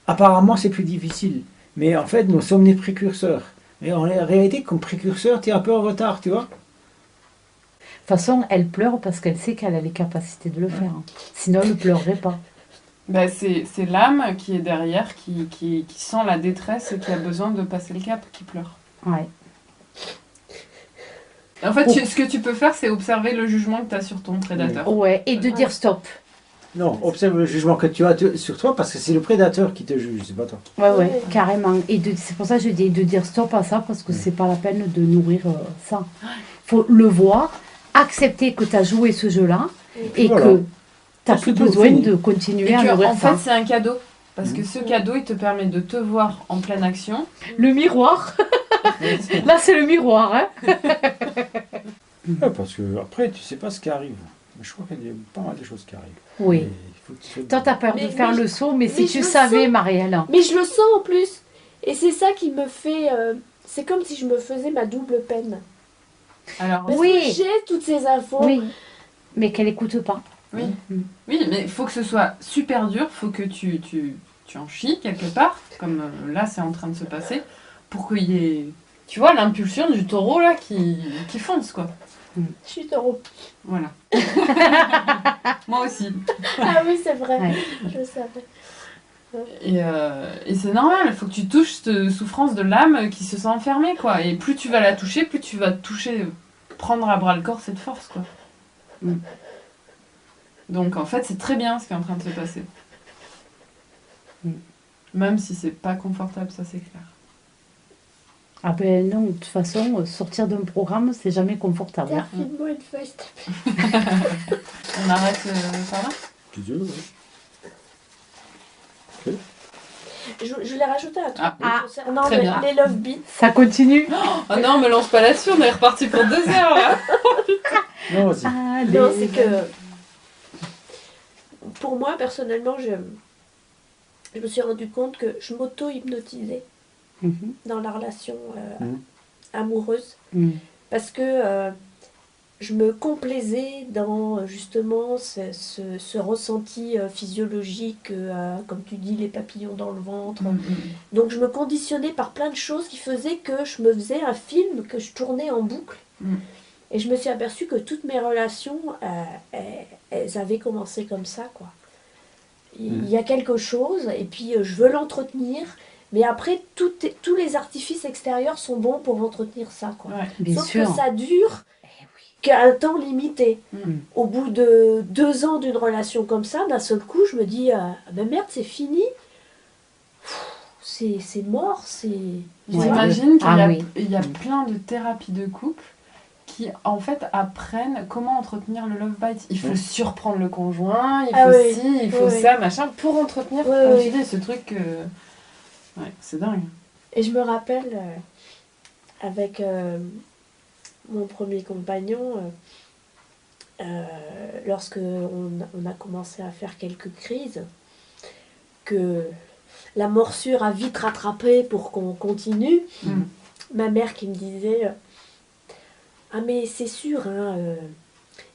Apparemment, c'est plus difficile. Mais en fait, nous sommes des précurseurs. Mais en réalité, comme précurseur, tu es un peu en retard, tu vois. De toute façon, elle pleure parce qu'elle sait qu'elle a les capacités de le faire. Sinon, elle ne pleurerait pas. Bah, c'est l'âme qui est derrière, qui sent la détresse et qui a besoin de passer le cap, qui pleure. Ouais. En fait, ce que tu peux faire, c'est observer le jugement que tu as sur ton prédateur. Ouais, et de dire stop. Non, observe le jugement que tu as sur toi, parce que c'est le prédateur qui te juge, c'est pas toi. Ouais, carrément. Et c'est pour ça que je dis de dire stop à ça, parce que c'est pas la peine de nourrir ça. Faut le voir, accepter que tu as joué ce jeu-là, et voilà. que tu n'as C'est plus tout, besoin fini. de continuer Et à que, nourrir en ça. fait, c'est un cadeau. Parce que ce cadeau, il te permet de te voir en pleine action. Le miroir. Là, c'est le miroir. Hein. Ouais, parce que après, tu sais pas ce qui arrive. Je crois qu'il y a pas mal de choses qui arrivent. Oui. Et il faut que tu sois- Toi, tu as peur de Mais- faire mais- le saut, mais si mais tu je le savais, sens. Marielle. Mais je le sens en plus. Et c'est ça qui me fait... c'est comme si je me faisais ma double peine. Alors, Parce Oui. que j'ai toutes ces infos. Oui. Mais qu'elle écoute pas. oui, mais il faut que ce soit super dur. Il faut que tu en chies quelque part, comme là, c'est en train de se passer, pour qu'il y ait, tu vois, l'impulsion du taureau là qui fonce, quoi. Je suis taureau. Voilà. Moi aussi. Ah oui, c'est vrai. Ouais. Je savais. Et c'est normal, il faut que tu touches cette souffrance de l'âme qui se sent enfermée, quoi. Et plus tu vas la toucher, plus tu vas toucher, prendre à bras le corps cette force, quoi. Mm. Donc en fait, c'est très bien ce qui est en train de se passer. Mm. Même si c'est pas confortable, ça c'est clair. Ah ben non, de toute façon, sortir d'un programme, c'est jamais confortable. Tiens, Hein. file-moi une feuille, s'il te plaît. On arrête par là? Tu veux, ouais. Je voulais rajouter un truc Ah, concernant très bien. les love beats. Ça continue. Oh non, me lance pas là-dessus, on est reparti pour 2 heures là. Non, aussi. Allez. Non, c'est que... Pour moi, personnellement, je me suis rendu compte que je m'auto-hypnotisais Mhm. dans la relation Mhm. amoureuse. Mhm. Parce que je me complaisais dans justement ce ressenti physiologique, comme tu dis, les papillons dans le ventre. Donc je me conditionnais par plein de choses qui faisaient que je me faisais un film que je tournais en boucle. Mm. Et je me suis aperçue que toutes mes relations, elles avaient commencé comme ça, quoi. Il y a quelque chose, et puis je veux l'entretenir, mais après, tous les artifices extérieurs sont bons pour entretenir ça, quoi. Ouais. Bien Sauf sûr. que ça dure Eh oui. qu'un temps limité. Mm. Au bout de 2 ans d'une relation comme ça, d'un seul coup, je me dis, ah ben merde, c'est fini. C'est mort, c'est... Ouais. T'imagines qu'il y a, oui. il y a plein de thérapies de couple qui en fait apprennent comment entretenir le love bite. Il faut surprendre le conjoint, il faut Ah oui. ci, il faut Oui. ça, machin, pour entretenir, Oui, comme oui. tu dis, ce truc... Ouais, c'est dingue. Et je me rappelle, avec mon premier compagnon, lorsque on a commencé à faire quelques crises, que la morsure a vite rattrapé pour qu'on continue, Mm. ma mère qui me disait ah mais c'est sûr, hein,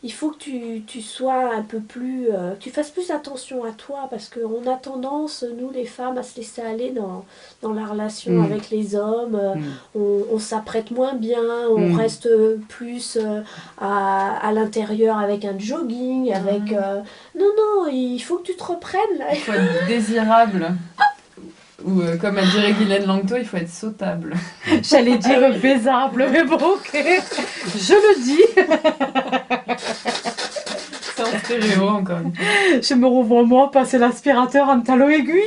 il faut que tu sois un peu plus... tu fasses plus attention à toi, parce qu'on a tendance, nous les femmes, à se laisser aller dans la relation Mm. avec les hommes. Mm. On s'apprête moins bien, on Mm. reste plus à l'intérieur avec un jogging, avec... non, non, il faut que tu te reprennes, là. Il faut être désirable. Ou comme elle dirait Guylaine Langto, il faut être sautable. J'allais dire baisable, mais bon, ok. Je le dis. C'est en stéréo encore une fois. Je me revois moi passer l'aspirateur en talon aiguille.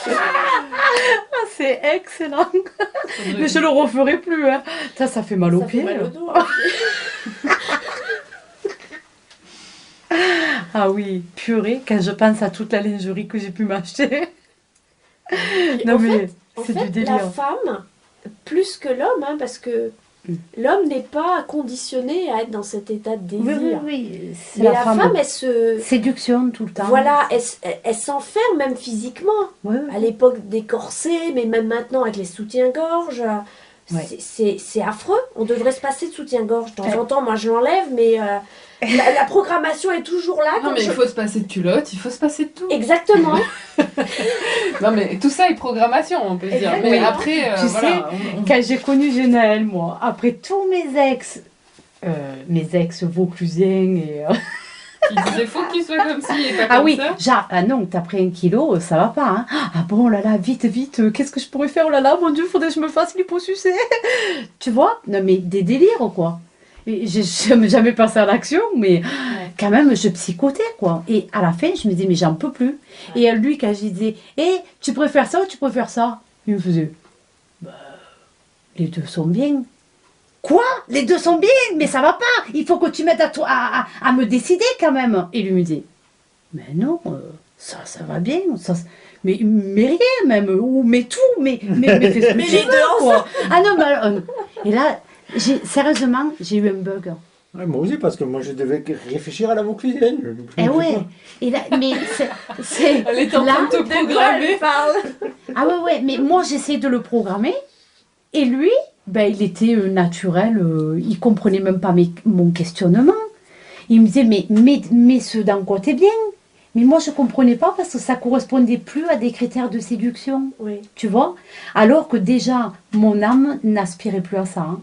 Ah, c'est excellent. Mais je le referai plus. Hein. Ça fait mal aux Ça fait pieds. mal au dos, hein. Ah oui, purée, quand je pense à toute la lingerie que j'ai pu m'acheter. Et Non en mais fait, En c'est fait, du délire. la femme, plus que l'homme, hein, parce que l'homme n'est pas conditionné à être dans cet état de désir. Oui. C'est Mais la femme, elle se... séduction tout le temps. Voilà, elle s'enferme même physiquement. Oui. À l'époque des corsets, mais même maintenant avec les soutiens-gorge. C'est affreux. On devrait se passer de soutien-gorge. De temps en temps, moi je l'enlève, mais la programmation est toujours là. Non, mais il faut se passer de culottes, il faut se passer de tout. Exactement. Non, mais tout ça est programmation, on peut se dire. Mais après, tu voilà, sais, quand j'ai connu Genaël, moi, après tous mes ex vauclusiens et... il disait, faut qu'il soit comme ci et pas comme ça. Genre, non, t'as pris 1 kilo, ça va pas, hein. Ah bon, là, vite, qu'est-ce que je pourrais faire, oh là, mon Dieu, faudrait que je me fasse liposucer. Tu vois? Non, mais des délires, quoi. J'ai jamais passé à l'action, mais quand même, je psychotais, quoi. Et à la fin, je me disais, mais j'en peux plus. Ouais. Et lui, quand je disais, tu préfères ça ou tu préfères ça? Il me faisait, les deux sont bien. Quoi? Les deux sont bien, mais ça va pas. Il faut que tu m'aides à me décider quand même. Et lui me dit, mais non, ça va bien. Mais rien même, mais tout, mais fais ce que tu veux, quoi. Ah non, mais et là, sérieusement, j'ai eu un bug. Ouais, moi aussi, parce que moi je devais réfléchir à la vauclusienne. Eh ouais. Et là, mais c'est elle est en train de te programmer. Ah ouais, mais moi j'essaie de le programmer. Et lui, il était naturel, il comprenait même pas mon questionnement. Il me disait, mais ce dans quoi t'es bien? Mais moi, je comprenais pas parce que ça correspondait plus à des critères de séduction, tu vois. Alors que déjà, mon âme n'aspirait plus à ça. Hein.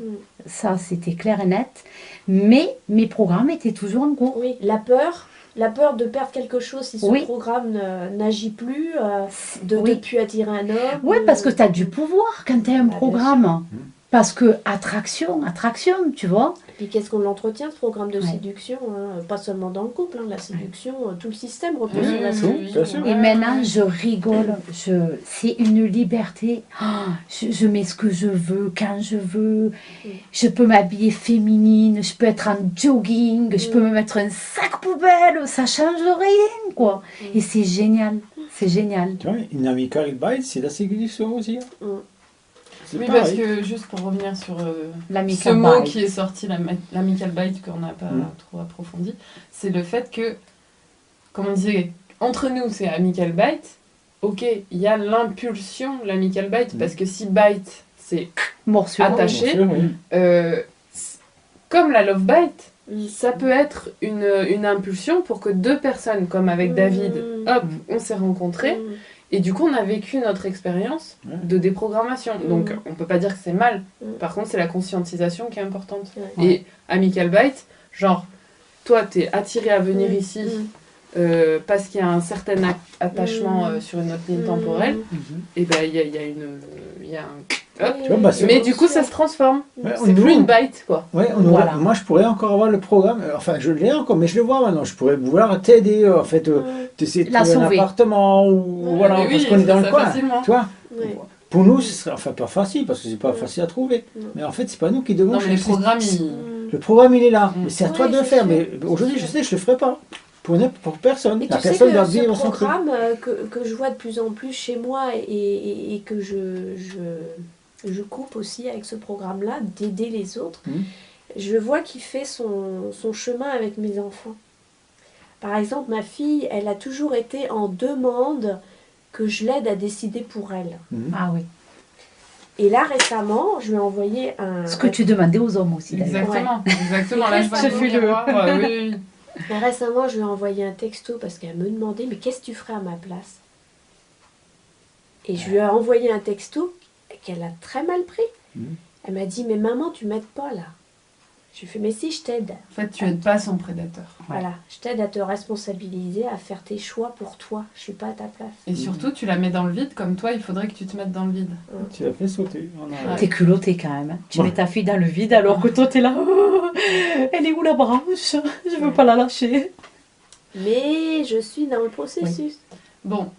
Ça, c'était clair et net. Mais mes programmes étaient toujours en cours. Oui, la peur de perdre quelque chose si ce programme n'agit plus, de ne plus attirer un homme. Oui, parce que tu as du pouvoir quand tu as un programme. Parce que attraction, tu vois. Et puis qu'est-ce qu'on l'entretient, ce programme de séduction, hein, pas seulement dans le couple, hein, la séduction, tout le système repose sur la séduction. Et maintenant, je rigole, c'est une liberté. Je mets ce que je veux, quand je veux. Je peux m'habiller féminine, je peux être en jogging, je peux me mettre un sac poubelle, ça change rien, quoi. Et c'est génial, c'est génial. Tu vois, une amical bite, c'est la séduction aussi. Hein. Oui, parce que juste pour revenir sur ce mot qui est sorti, l'amical bite, qu'on n'a pas trop approfondi, c'est le fait que, comme on disait, entre nous c'est amical bite, ok, il y a l'impulsion, l'amical bite, parce que si bite c'est attaché, comme la love bite, ça peut être une impulsion pour que deux personnes, comme avec David, hop, on s'est rencontrés. Et du coup, on a vécu notre expérience de déprogrammation. Donc, on ne peut pas dire que c'est mal. Par contre, c'est la conscientisation qui est importante. Et Amical Bite, genre, toi, tu es attiré à venir ici parce qu'il y a un certain attachement sur une autre ligne temporelle. Et bien, il y a un... Hop. Tu vois, mais du coup, ça se transforme. C'est plus une bite, quoi. Moi, je pourrais encore avoir le programme. Enfin, je l'ai encore, mais je le vois maintenant. Je pourrais vouloir t'aider, en fait, t'essayer de trouver un appartement ou voilà, parce qu'on est dans le coin. Tu vois. Pour nous, ce serait enfin pas facile parce que c'est pas facile à trouver. Mais en fait, c'est pas nous qui devons. Non, mais le programme, il est là. Mais c'est à toi de le faire. Mais aujourd'hui, je sais, je le ferai pas. Pour personne. Mais la personne doit vivre son programme que je vois de plus en plus chez moi et que je coupe aussi avec ce programme-là, d'aider les autres. Je vois qu'il fait son chemin avec mes enfants. Par exemple, ma fille, elle a toujours été en demande que je l'aide à décider pour elle. Ah oui. Et là, récemment, je lui ai envoyé un... Ce que tu demandais aux hommes aussi. Exactement. Là, je fais le... oui. Et récemment, je lui ai envoyé un texto parce qu'elle me demandait « Mais qu'est-ce que tu ferais à ma place ?» Et je lui ai envoyé un texto qu'elle a très mal pris. Elle m'a dit, mais maman, tu m'aides pas là. Je lui ai fait, mais si, je t'aide. En fait, tu aides pas son prédateur. Voilà, je t'aide à te responsabiliser, à faire tes choix pour toi. Je suis pas à ta place. Et surtout, tu la mets dans le vide, comme toi, il faudrait que tu te mettes dans le vide. Tu l'as fait sauter. T'es culotté quand même. Hein. Tu mets ta fille dans le vide alors que toi, t'es là. Elle est où la branche? Je veux pas la lâcher. Mais je suis dans le processus. Bon.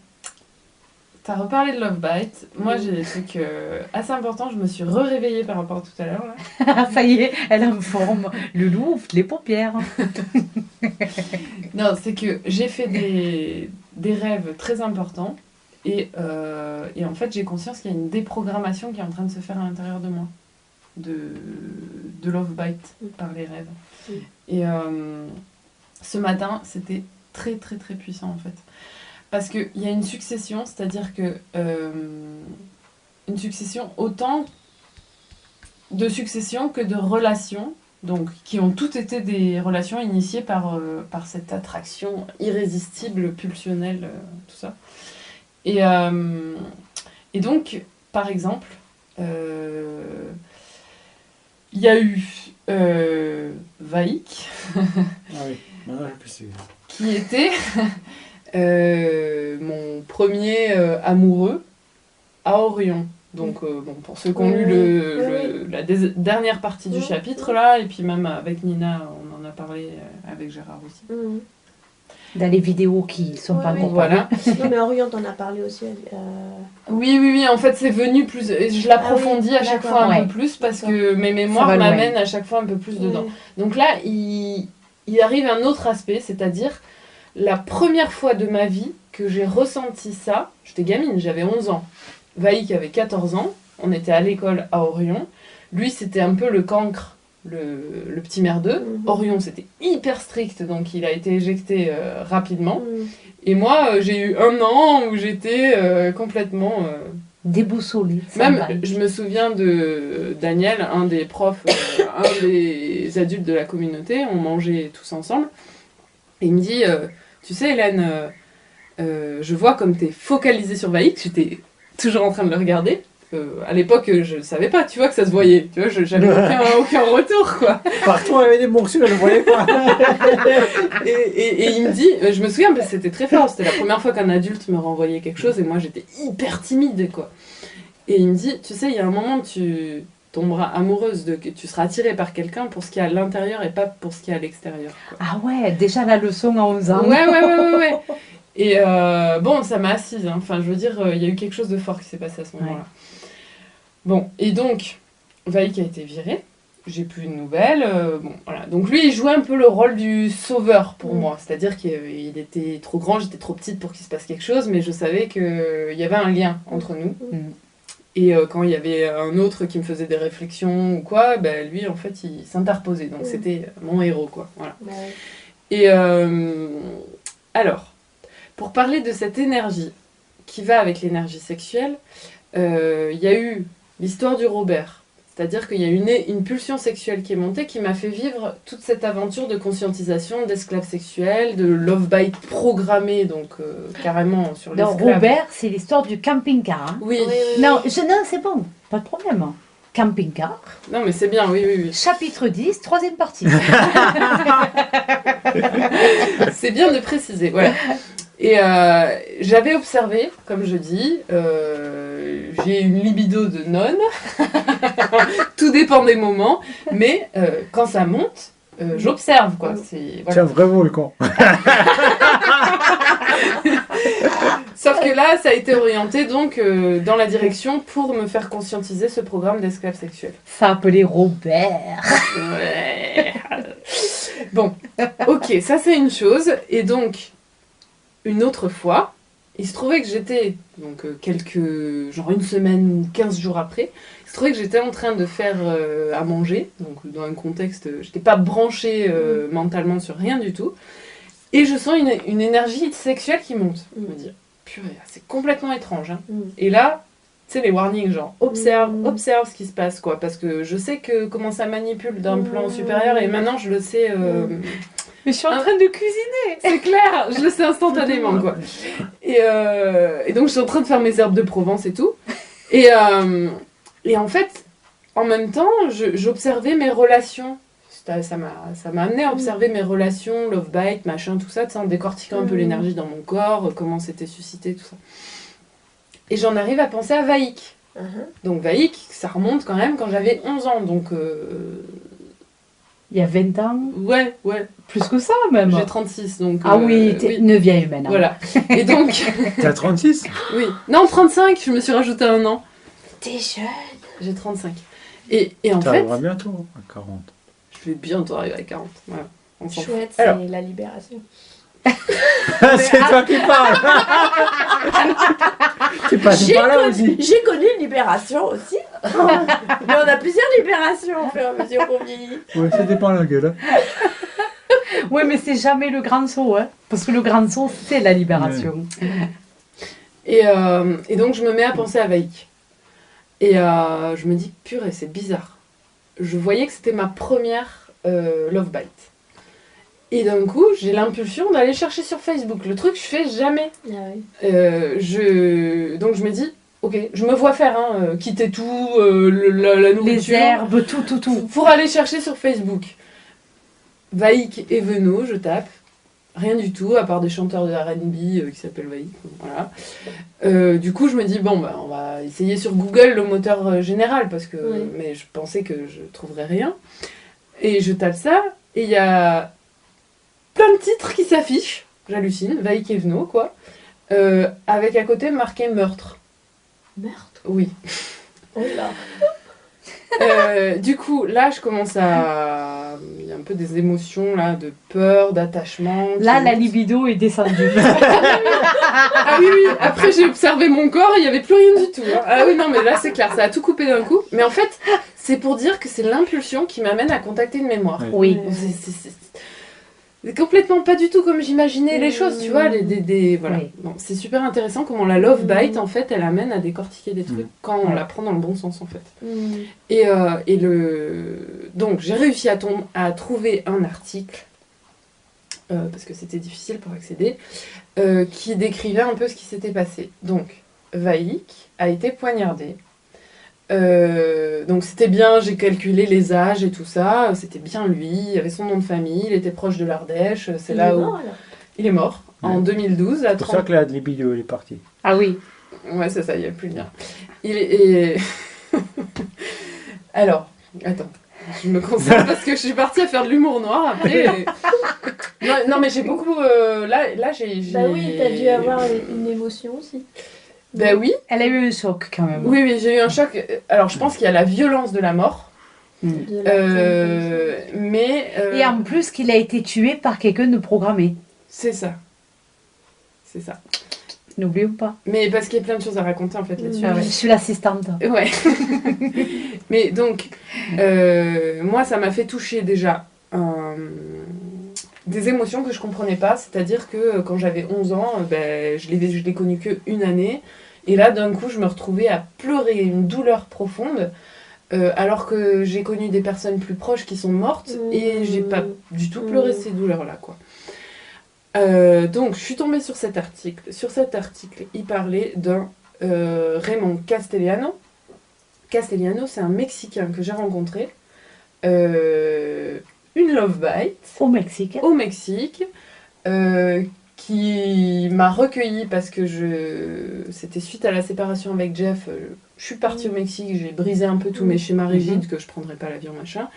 T'as reparlé de Love Bite. Moi, j'ai des trucs assez importants. Je me suis réveillée par rapport à tout à l'heure. Ça y est, elle est en forme. Loulou ouvre les paupières. Non, c'est que j'ai fait des rêves très importants. Et en fait, j'ai conscience qu'il y a une déprogrammation qui est en train de se faire à l'intérieur de moi, de Love Bite par les rêves. Et ce matin, c'était très très très puissant en fait. Parce qu'il y a une succession, c'est-à-dire que une succession autant de successions que de relations, donc qui ont toutes été des relations initiées par cette attraction irrésistible, pulsionnelle, tout ça. Et donc, par exemple, il y a eu Vaïk, qui était mon premier amoureux à Orion. Donc, pour ceux qui ont lu la dernière partie du chapitre, là, et puis même avec Nina, on en a parlé avec Gérard aussi. Dans les vidéos qui sont pas encore voilà. Non, mais Orion, t'en as parlé aussi. Oui, en fait, c'est venu plus... Je l'approfondis à chaque fois un peu plus, parce que mes mémoires m'amènent à chaque fois un peu plus dedans. Donc là, il arrive un autre aspect, c'est-à-dire la première fois de ma vie que j'ai ressenti ça, j'étais gamine, j'avais 11 ans. Vaïk avait 14 ans, on était à l'école à Orion. Lui, c'était un peu le cancre, le petit merdeux. Orion, c'était hyper strict, donc il a été éjecté rapidement. Et moi, j'ai eu 1 an où j'étais complètement... déboussolée. Même, je me souviens de Daniel, un des profs, un des adultes de la communauté, on mangeait tous ensemble. Et il me dit, tu sais Hélène, je vois comme t'es focalisée sur Vaïk, j'étais toujours en train de le regarder. À l'époque, je ne savais pas, tu vois, que ça se voyait. Tu vois, j'avais aucun retour, quoi. Partout, il y avait des morsures, je ne voyais pas. et il me dit, je me souviens, parce que c'était très fort, c'était la première fois qu'un adulte me renvoyait quelque chose, et moi, j'étais hyper timide, quoi. Et il me dit, tu sais, il y a un moment, tu tomberas amoureuse, tu seras attirée par quelqu'un pour ce qui est à l'intérieur et pas pour ce qui est à l'extérieur, quoi. Ah ouais, déjà la leçon à 11 ans. Ouais. Et bon, ça m'a assise, hein. Enfin, je veux dire, il y a eu quelque chose de fort qui s'est passé à ce moment-là. Bon, et donc, Vaïk a été viré, j'ai plus de nouvelles, bon, voilà. Donc lui, il jouait un peu le rôle du sauveur pour moi, c'est-à-dire qu'il était trop grand, j'étais trop petite pour qu'il se passe quelque chose, mais je savais qu'il y avait un lien entre nous. Et quand il y avait un autre qui me faisait des réflexions ou quoi, ben lui, en fait, il s'interposait, donc c'était mon héros, quoi, voilà. Et alors, pour parler de cette énergie qui va avec l'énergie sexuelle, il y a eu l'histoire du Robert. C'est-à-dire qu'il y a une pulsion sexuelle qui est montée qui m'a fait vivre toute cette aventure de conscientisation, d'esclaves sexuels, de love bite programmé, donc carrément sur l'esclave. Donc Robert, c'est l'histoire du camping-car. Hein. Oui. Non, c'est bon, pas de problème. Hein. Camping-car. Non, mais c'est bien, oui. Chapitre 10, 3e partie. C'est bien de préciser, voilà. Et j'avais observé, comme je dis, j'ai une libido de nonne, tout dépend des moments, mais quand ça monte, j'observe, quoi. C'est un vrai volcan. Sauf que là, ça a été orienté donc dans la direction pour me faire conscientiser ce programme d'esclaves sexuels. Ça appelé Robert. Ouais. Bon, ok, ça c'est une chose, et donc... Une autre fois, il se trouvait que j'étais, donc genre 1 semaine ou 15 jours après, il se trouvait que j'étais en train de faire à manger, donc dans un contexte, j'étais pas branchée mentalement sur rien du tout, et je sens une énergie sexuelle qui monte. Je me dis, purée, c'est complètement étrange. Hein. Et là, tu sais, les warnings, genre, observe ce qui se passe, quoi, parce que je sais comment ça manipule d'un plan supérieur, et maintenant je le sais... Mais je suis en train de cuisiner. C'est clair, je le sais instantanément, quoi. Et donc, je suis en train de faire mes herbes de Provence et tout. Et en fait, en même temps, j'observais mes relations. Ça m'a amené à observer mes relations, love bite, machin, tout ça, en décortiquant un peu l'énergie dans mon corps, comment c'était suscité, tout ça. Et j'en arrive à penser à Vaïk. Donc, Vaïk, ça remonte quand même quand j'avais 11 ans, donc... Il y a 20 ans. Ouais. Plus que ça, même. J'ai 36, donc... Ah oui, t'es une vieille humaine. Voilà. Et donc... T'as 36 ? Oui. Non, 35, je me suis rajouté 1 an. T'es jeune. J'ai 35. Et en fait... T'arriveras bientôt à 40. Je vais bientôt arriver à 40. Voilà. Chouette, c'est la libération. C'est toi qui parles. Tu passes par là aussi. J'ai connu une libération aussi. Mais on a plusieurs libérations au fur et à mesure qu'on vieillit. Ouais, ça dépend de la gueule. Oui, mais c'est jamais le grand saut, hein. Parce que le grand saut, c'est la libération. Et donc, je me mets à penser à Vaïk. Et je me dis, purée, c'est bizarre. Je voyais que c'était ma première love bite. Et d'un coup, j'ai l'impulsion d'aller chercher sur Facebook. Le truc, je fais jamais. Ah oui. Donc, je me dis, ok, je me vois faire, quitter tout, la nourriture. Les herbes, tout. Pour aller chercher sur Facebook. Vaïk et Venot, je tape. Rien du tout, à part des chanteurs de R&B qui s'appellent Vaïk. Voilà. Du coup, je me dis, bon, on va essayer sur Google le moteur général, parce que mais je pensais que je trouverais rien. Et je tape ça, et il y a plein de titres qui s'affichent. J'hallucine, Vaïk et Venot, quoi. Avec à côté marqué meurtre. Meurtre. Oui. Oh là. Du coup, là, je commence à... Il y a un peu des émotions, là, de peur, d'attachement. Là, la libido est descendue. Ah oui, après j'ai observé mon corps, il n'y avait plus rien du tout. Hein. Ah oui, non, mais là, c'est clair, ça a tout coupé d'un coup. Mais en fait, c'est pour dire que c'est l'impulsion qui m'amène à contacter une mémoire. Oui. C'est complètement pas du tout comme j'imaginais les choses, tu vois. Voilà. Oui. Bon, c'est super intéressant comment la love bite, en fait, elle amène à décortiquer des trucs quand on la prend dans le bon sens, en fait. Donc, j'ai réussi à trouver un article, parce que c'était difficile pour accéder, qui décrivait un peu ce qui s'était passé. Donc, Vaïk a été poignardé. Donc c'était bien, j'ai calculé les âges et tout ça, c'était bien lui, il avait son nom de famille, il était proche de l'Ardèche, c'est là où... Mort, alors. Il est mort en 2012 à C'est pour ça 30... que la libido elle est partie. Ah oui. Ouais, c'est ça, il n'y a plus de lien. Et... Alors, attends, je me concentre parce que je suis partie à faire de l'humour noir après. Non, mais j'ai beaucoup... Là, j'ai... Bah oui, t'as dû avoir une émotion aussi. Ben oui. Elle a eu un choc quand même. Oui, j'ai eu un choc. Alors, je pense qu'il y a la violence de la mort. De la Mais... Et en plus qu'il a été tué par quelqu'un de programmé. C'est ça. C'est ça. N'oublions pas. Mais parce qu'il y a plein de choses à raconter en fait là-dessus. Je suis l'assistante. Ouais. Mais donc, moi, ça m'a fait toucher déjà des émotions que je comprenais pas. C'est-à-dire que quand j'avais 11 ans, je l'ai connu qu'une année. Et là, d'un coup, je me retrouvais à pleurer une douleur profonde. Alors que j'ai connu des personnes plus proches qui sont mortes. Et j'ai pas du tout pleuré ces douleurs-là, quoi. Donc, je suis tombée sur cet article. Sur cet article, il parlait d'un Raymond Castellano. Castellano, c'est un Mexicain que j'ai rencontré. Une love bite. Au Mexique. Au Mexique. Qui m'a recueillie parce que c'était suite à la séparation avec Jeff. Je suis partie au Mexique, j'ai brisé un peu tous mes schémas rigides que je prendrais pas l'avion, machin.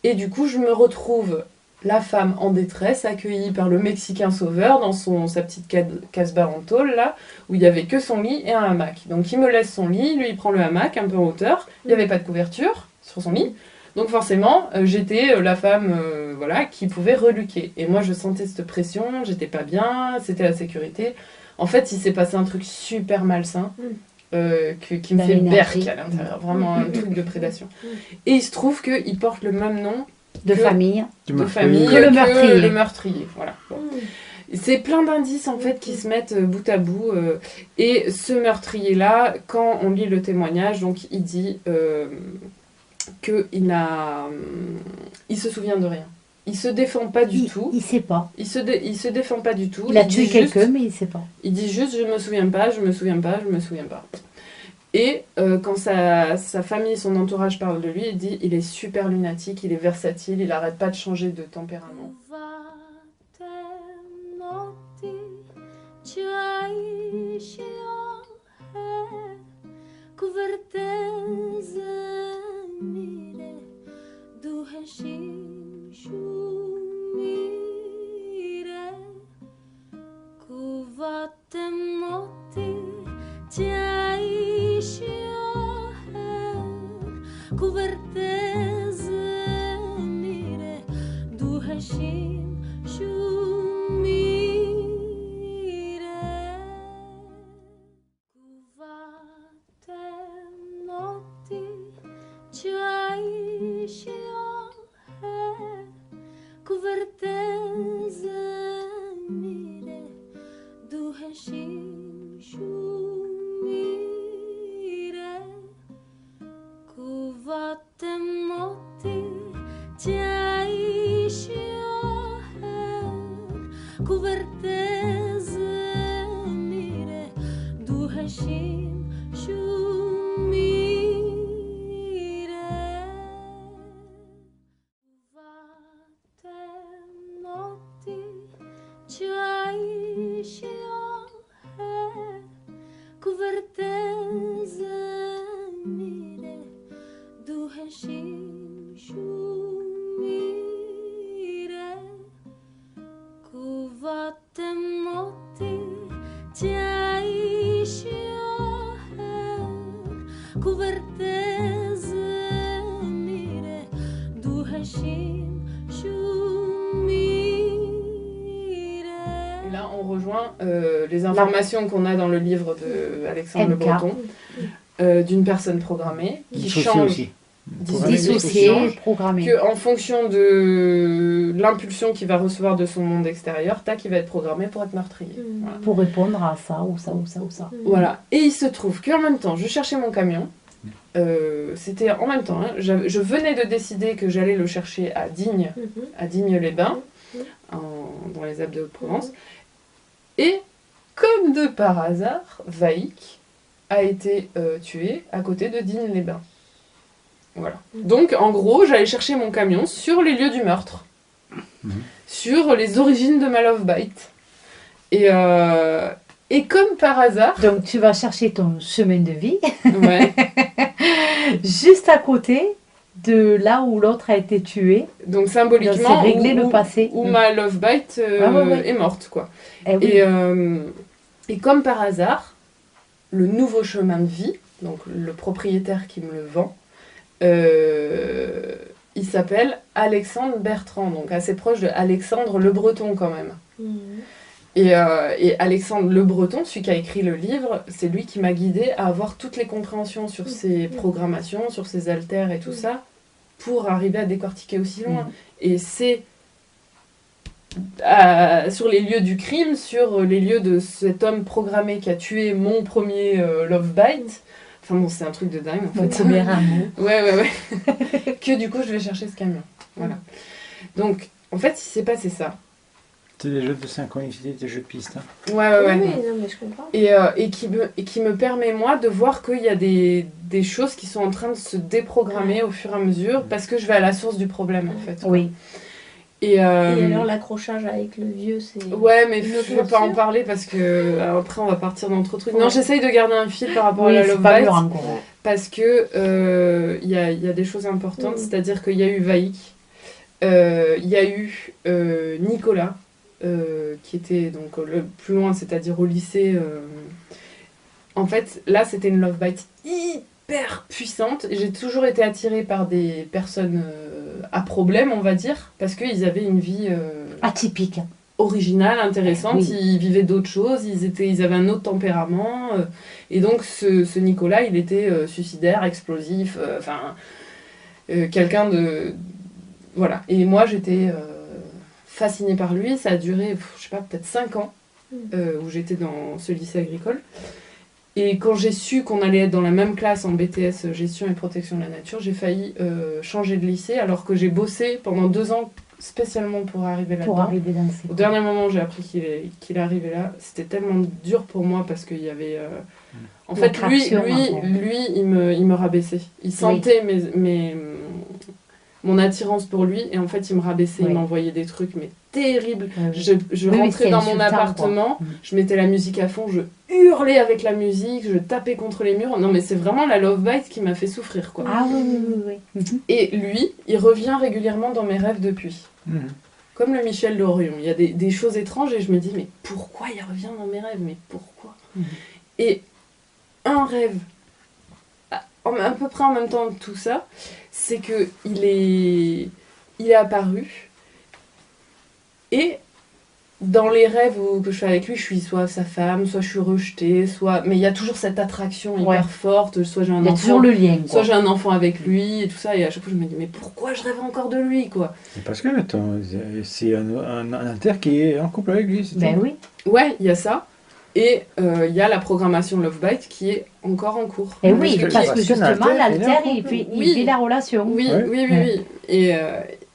Et du coup, je me retrouve... la femme en détresse, accueillie par le Mexicain sauveur dans sa petite casbah en tôle, là, où il n'y avait que son lit et un hamac. Donc il me laisse son lit, lui il prend le hamac un peu en hauteur, il n'y avait pas de couverture sur son lit, donc forcément j'étais la femme qui pouvait reluquer. Et moi je sentais cette pression, j'étais pas bien, c'était la sécurité. En fait il s'est passé un truc super malsain. Qui me fait berk à l'intérieur, vraiment un truc de prédation. Et il se trouve qu'il porte le même nom de famille que le meurtrier. Voilà. Bon. C'est plein d'indices en fait qui se mettent bout à bout. Et ce meurtrier-là, quand on lit le témoignage, donc il dit qu'il se souvient de rien. Il se défend pas du tout. Il sait pas. Il se défend pas du tout. Il a tué quelqu'un, mais il sait pas. Il dit juste je me souviens pas. Et quand sa famille, son entourage parle de lui, il dit il est super lunatique, il est versatile, il arrête pas de changer de tempérament. Les informations qu'on a dans le livre d'Alexandre Le Breton, d'une personne programmée qui change, dissociée, programmée, qu'en fonction de l'impulsion qu'il va recevoir de son monde extérieur, il va être programmé pour être meurtrier. Voilà. Pour répondre à ça ou ça ou ça ou ça. Voilà. Et il se trouve qu'en même temps, je cherchais mon camion. C'était en même temps. Hein, je venais de décider que j'allais le chercher à Digne, à Digne-les-Bains, dans les Alpes de Haute-Provence. Et comme de par hasard, Vaïk a été tué à côté de Digne-les-Bains. Voilà. Donc, en gros, j'allais chercher mon camion sur les lieux du meurtre. Sur les origines de ma love bite. Et comme par hasard... Donc, tu vas chercher ton chemin de vie. Ouais. Juste à côté de là où l'autre a été tué. Donc, symboliquement, le passé. Où ma love bite est morte, quoi. Et comme par hasard, le nouveau chemin de vie, donc le propriétaire qui me le vend, il s'appelle Alexandre Bertrand, donc assez proche de Alexandre Le Breton quand même. Et Alexandre Le Breton, celui qui a écrit le livre, c'est lui qui m'a guidée à avoir toutes les compréhensions sur ses programmations, sur ses alters et tout ça, pour arriver à décortiquer aussi loin. Et c'est sur les lieux du crime, sur les lieux de cet homme programmé qui a tué mon premier love bite. Enfin bon, c'est un truc de dingue en fait. Mon premier amour. Ouais. Que du coup, je vais chercher ce camion. Voilà. Donc, en fait, il s'est passé ça. C'est des jeux de synchronicité, des jeux de piste. Hein. Ouais. Oui, non, mais je comprends. Et qui me permet, moi, de voir qu'il y a des choses qui sont en train de se déprogrammer au fur et à mesure parce que je vais à la source du problème, en fait. Oui. Et alors, l'accrochage avec le vieux, c'est... Ouais, mais je ne vais pas en parler parce que après, on va partir dans d'autres trucs. Non, j'essaye de garder un fil par rapport à la Love Bite parce que y a des choses importantes, c'est-à-dire qu'il y a eu Vaïk, il y a eu Nicolas, qui était donc le plus loin, c'est-à-dire au lycée. En fait, là, c'était une Love Bite hyper puissante. J'ai toujours été attirée par des personnes à problème, on va dire, parce qu'ils avaient une vie atypique, originale, intéressante. Ils vivaient d'autres choses, ils avaient un autre tempérament. Et donc, ce Nicolas, il était suicidaire, explosif, quelqu'un de... Voilà. Et moi, j'étais fascinée par lui. Ça a duré, je sais pas, peut-être 5 ans, où j'étais dans ce lycée agricole. Et quand j'ai su qu'on allait être dans la même classe en BTS Gestion et Protection de la Nature, j'ai failli changer de lycée alors que j'ai bossé pendant 2 ans spécialement pour arriver là-dedans. Pour arriver dans ces... Au dernier moment, j'ai appris qu'il est arrivé là. C'était tellement dur pour moi parce qu'il y avait... En fait, lui, il me rabaissait. Il sentait mon attirance pour lui et en fait, il me rabaissait. Il m'envoyait des trucs mais terribles. Je rentrais dans mon appartement, je mettais la musique à fond, je hurlais avec la musique, je tapais contre les murs. Non mais c'est vraiment la Love Bite qui m'a fait souffrir, quoi. Ah oui. Et lui, il revient régulièrement dans mes rêves depuis. Comme le Michel d'Orion. Il y a des choses étranges et je me dis mais pourquoi il revient dans mes rêves? Mais pourquoi? Et un rêve, à peu près en même temps que tout ça, c'est que il est apparu et dans les rêves que je fais avec lui, je suis soit sa femme, soit je suis rejetée, mais il y a toujours cette attraction hyper forte, soit j'ai un enfant, toujours le lien, soit j'ai un enfant avec lui et tout ça, et à chaque fois je me dis mais pourquoi je rêve encore de lui, quoi? Parce que c'est un alter qui est en couple avec lui, c'est ben oui. Ouais, il y a ça. Et il y a la programmation Love Bite qui est encore en cours. Et oui, parce que justement, l'alter, il vit la relation. Oui.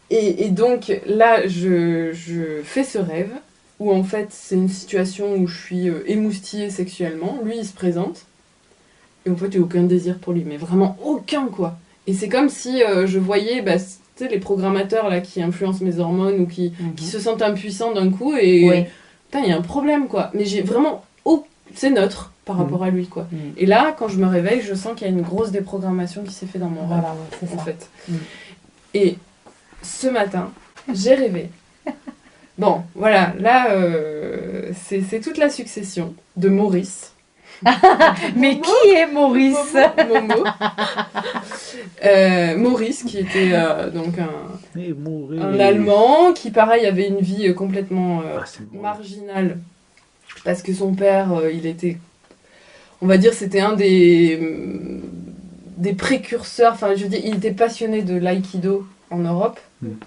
Et donc, là, je fais ce rêve, où en fait, c'est une situation où je suis émoustillée sexuellement. Lui, il se présente. Et en fait, il n'y a aucun désir pour lui, mais vraiment aucun, quoi. Et c'est comme si je voyais... tu sais, les programmateurs là, qui influencent mes hormones ou qui se sentent impuissants d'un coup et... Putain, il y a un problème, quoi. Mais j'ai vraiment... c'est neutre. par rapport à lui, quoi. Et là, quand je me réveille, je sens qu'il y a une grosse déprogrammation qui s'est faite dans mon rêve, c'est ça. en fait. Et ce matin, j'ai rêvé. Bon, voilà, là, c'est toute la succession de Maurice. Mais qui est Maurice? Momo. Maurice, qui était donc un Allemand, qui, pareil, avait une vie complètement marginale. Parce que son père, il était... On va dire, c'était un des précurseurs. Enfin, je veux dire, il était passionné de l'aïkido en Europe.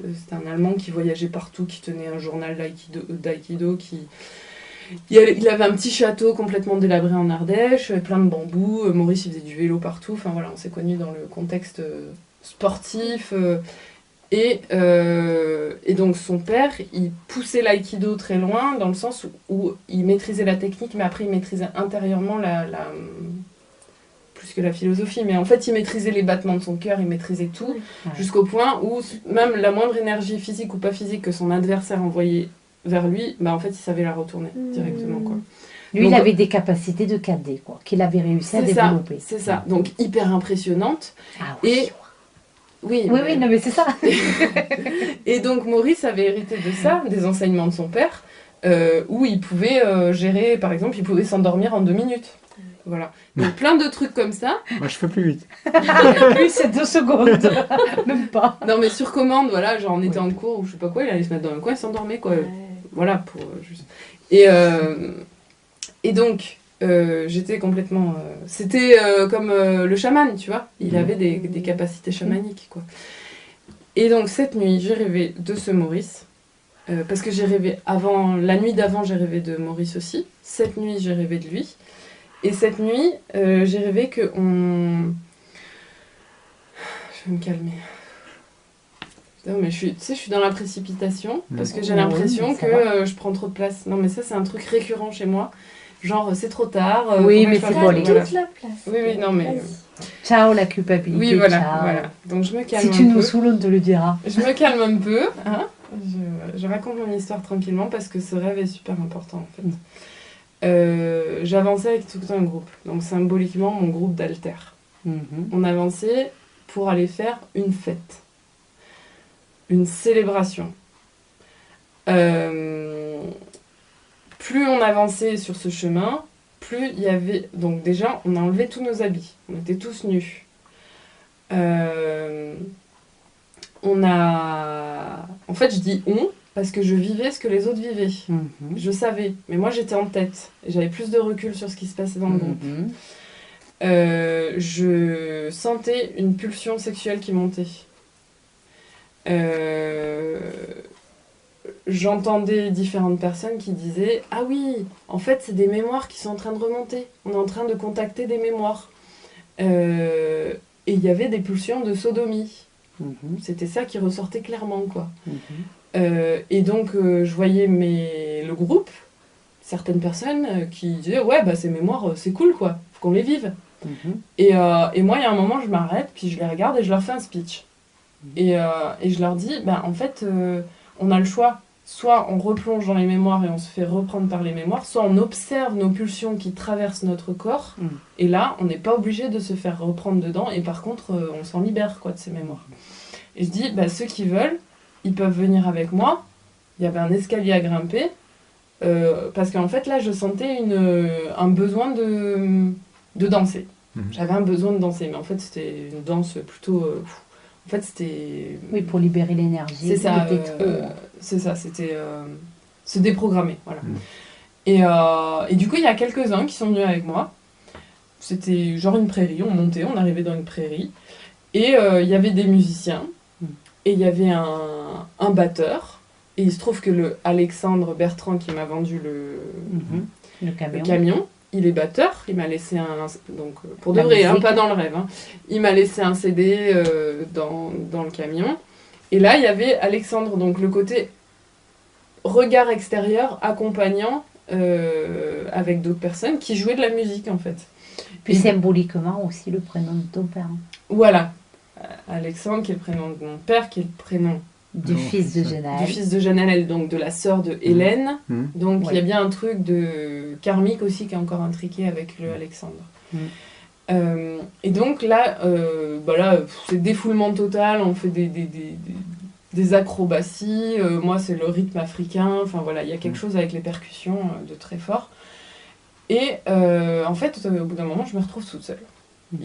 C'était un Allemand qui voyageait partout, qui tenait un journal d'aïkido, il avait un petit château complètement délabré en Ardèche, plein de bambous. Maurice, il faisait du vélo partout. Enfin, voilà, on s'est connus dans le contexte sportif. Et donc, son père, il poussait l'aïkido très loin, dans le sens où il maîtrisait la technique, mais après, il maîtrisait intérieurement plus que la philosophie, mais en fait il maîtrisait les battements de son cœur, il maîtrisait tout, jusqu'au point où même la moindre énergie physique ou pas physique que son adversaire envoyait vers lui, bah en fait il savait la retourner directement, quoi. Lui, donc, il avait des capacités de cadet, quoi, qu'il avait réussi à développer. C'est ça, donc hyper impressionnante. Ah oui, et oui, non mais c'est ça. Et donc Maurice avait hérité de ça, des enseignements de son père, où il pouvait gérer, par exemple, il pouvait s'endormir en 2 minutes. Voilà. Donc plein de trucs comme ça. Moi je fais plus vite. Lui c'est 2 secondes. Même pas. Non mais sur commande, voilà, genre on était en cours ou je sais pas quoi, il allait se mettre dans un coin et s'endormait, quoi. Voilà, pour juste... Et donc j'étais complètement... c'était comme le chaman, tu vois. Il avait des capacités chamaniques, quoi. Et donc cette nuit, j'ai rêvé de ce Maurice. Parce que j'ai rêvé avant... La nuit d'avant, j'ai rêvé de Maurice aussi. Cette nuit, j'ai rêvé de lui. Et cette nuit, j'ai rêvé que on... Je vais me calmer. Putain, mais je suis dans la précipitation parce que j'ai l'impression que je prends trop de place. Non, mais ça, c'est un truc récurrent chez moi. Genre, c'est trop tard. Oui, mais c'est bon, toute la place. Oui, non, mais... Ciao, la culpabilité. Oui, voilà, ciao. voilà. Donc, je me calme un peu. Si tu nous saoules, on te le dira. Je me calme un peu. Hein, je raconte mon histoire tranquillement parce que ce rêve est super important, en fait. J'avançais avec tout un groupe, donc symboliquement mon groupe d'alter. On avançait pour aller faire une fête, une célébration. Plus on avançait sur ce chemin, plus il y avait... Donc déjà, on a enlevé tous nos habits, on était tous nus. On a... En fait, je dis on, parce que je vivais ce que les autres vivaient. Je savais. Mais moi, j'étais en tête. Et j'avais plus de recul sur ce qui se passait dans le groupe. Je sentais une pulsion sexuelle qui montait. J'entendais différentes personnes qui disaient « Ah oui, en fait, c'est des mémoires qui sont en train de remonter. On est en train de contacter des mémoires. » Et il y avait des pulsions de sodomie. C'était ça qui ressortait clairement, quoi. Et donc, je voyais le groupe, certaines personnes qui disaient « Ouais, bah, ces mémoires, c'est cool, quoi. Faut qu'on les vive. » Et moi, il y a un moment, je m'arrête, puis je les regarde et je leur fais un speech. Et je leur dis « En fait, on a le choix. Soit on replonge dans les mémoires et on se fait reprendre par les mémoires, soit on observe nos pulsions qui traversent notre corps, et là, on n'est pas obligé de se faire reprendre dedans, et par contre, on s'en libère, quoi, de ces mémoires. » Et je dis « Ceux qui veulent, ils peuvent venir avec moi. » Il y avait un escalier à grimper, parce qu'en fait, là, je sentais un besoin de danser. J'avais un besoin de danser, mais en fait, c'était une danse plutôt... en fait, c'était... Oui, pour libérer l'énergie. C'est ça, c'était se déprogrammer, voilà. Et du coup, il y a quelques-uns qui sont venus avec moi. C'était genre une prairie, on montait, on arrivait dans une prairie. Et il y avait des musiciens, et il y avait un batteur. Et il se trouve que le Alexandre Bertrand qui m'a vendu le camion, il est batteur, il m'a laissé donc pour de vrai, pas dans le rêve, il m'a laissé un CD dans le camion. Et là, il y avait Alexandre, donc le côté regard extérieur, accompagnant avec d'autres personnes qui jouaient de la musique, en fait. Puis symboliquement aussi le prénom de ton père. Voilà. Alexandre, qui est le prénom de mon père, qui est le prénom Du fils de Janelle. Du fils de Janelle, donc de la sœur de Hélène. Donc il y a Ouais. bien un truc de karmique aussi qui est encore intriqué avec le Alexandre. Et donc là, c'est défoulement total, on fait des acrobaties, moi c'est le rythme africain, enfin voilà, il y a quelque chose avec les percussions de très fort. Et en fait, au bout d'un moment, je me retrouve toute seule.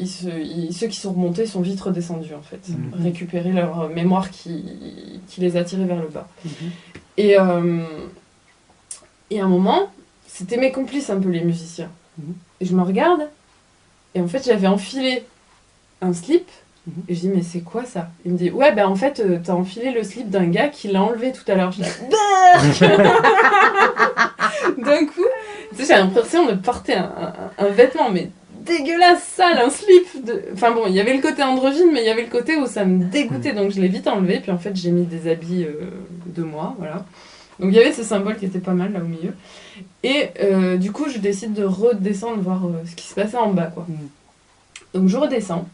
Ceux qui sont remontés sont vite redescendus en fait, récupérer leur mémoire qui les a tirés vers le bas. Et à un moment, c'était mes complices un peu les musiciens. Et je me regarde, et en fait j'avais enfilé un slip, et je dis mais c'est quoi ça? Il me dit ouais ben en fait t'as enfilé le slip d'un gars qui l'a enlevé tout à l'heure. Je dis d'un coup, tu sais, j'ai l'impression de porter un vêtement mais dégueulasse, sale, un slip enfin bon, il y avait le côté androgyne, mais il y avait le côté où ça me dégoûtait, donc je l'ai vite enlevé, puis en fait j'ai mis des habits de moi, voilà. Donc il y avait ce symbole qui était pas mal là au milieu, et du coup je décide de redescendre voir ce qui se passait en bas, quoi. Donc je redescends,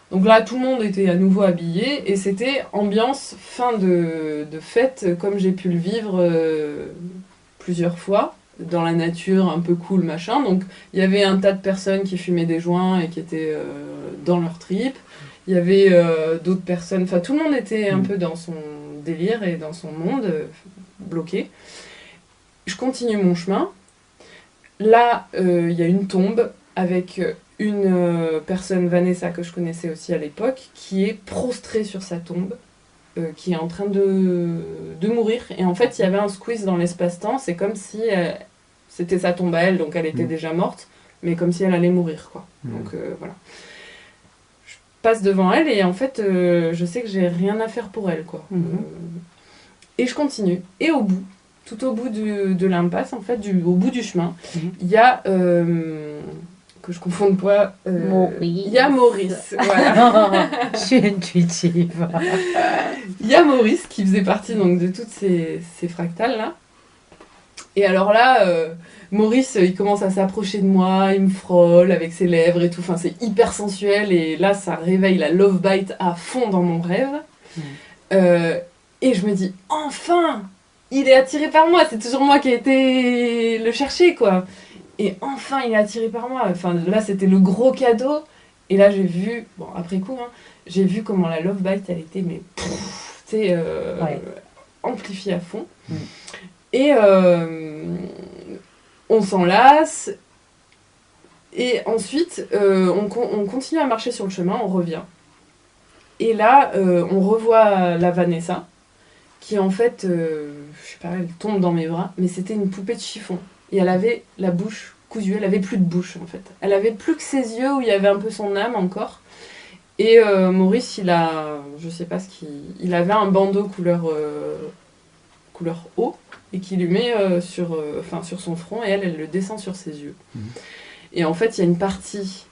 donc là tout le monde était à nouveau habillé, et c'était ambiance fin de fête comme j'ai pu le vivre plusieurs fois, dans la nature, un peu cool, machin. Donc, il y avait un tas de personnes qui fumaient des joints et qui étaient dans leur trip. Il y avait d'autres personnes... Enfin, tout le monde était un peu dans son délire et dans son monde, bloqué. Je continue mon chemin. Là, il y a une tombe avec une personne, Vanessa, que je connaissais aussi à l'époque, qui est prostrée sur sa tombe, qui est en train de mourir. Et en fait, il y avait un squeeze dans l'espace-temps. C'est comme si c'était sa tombe à elle, donc elle était déjà morte, mais comme si elle allait mourir, quoi. Donc voilà. Je passe devant elle et en fait, je sais que j'ai rien à faire pour elle, quoi. Et je continue. Et au bout, tout au bout de l'impasse, en fait, au bout du chemin, il y a... que je confonde pas... Maurice. Il y a Maurice, voilà. Je suis intuitive. Il y a Maurice qui faisait partie donc, de toutes ces fractales-là. Et alors là, Maurice, il commence à s'approcher de moi, il me frôle avec ses lèvres et tout. Enfin, c'est hyper sensuel. Et là, ça réveille la love bite à fond dans mon rêve. Et je me dis, enfin, il est attiré par moi. C'est toujours moi qui ai été le chercher, quoi. Et enfin, il est attiré par moi. Enfin, là, c'était le gros cadeau. Et là, j'ai vu, bon, après coup, hein, j'ai vu comment la love bite, elle était, mais, tu sais, amplifiée à fond. Et on s'enlace. Et ensuite, on continue à marcher sur le chemin, on revient. Et là, on revoit la Vanessa, qui en fait, je sais pas, elle tombe dans mes bras, mais c'était une poupée de chiffon. Et elle avait la bouche cousue, elle avait plus de bouche en fait. Elle avait plus que ses yeux où il y avait un peu son âme encore. Et Maurice, il a, je sais pas il avait un bandeau couleur eau et qui lui met sur son front et elle le descend sur ses yeux. Et en fait, il y a une partie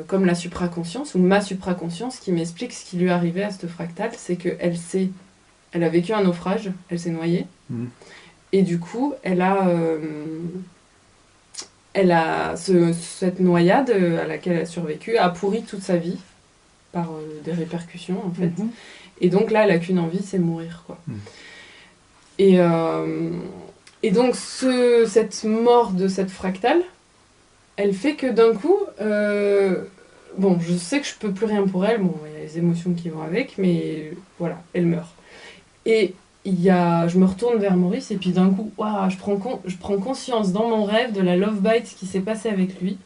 comme la supraconscience ou ma supraconscience qui m'explique ce qui lui est arrivé à cette fractale, c'est qu'elle a vécu un naufrage, elle s'est noyée. Et du coup, elle a cette noyade à laquelle elle a survécu a pourri toute sa vie par des répercussions en fait. Et donc là, elle a qu'une envie, c'est mourir, quoi. Et donc cette mort de cette fractale, elle fait que d'un coup, bon, je sais que je peux plus rien pour elle. Bon, il y a les émotions qui vont avec, mais voilà, elle meurt. Et je me retourne vers Maurice et puis d'un coup, wow, je prends conscience dans mon rêve de la love bite qui s'est passée avec lui.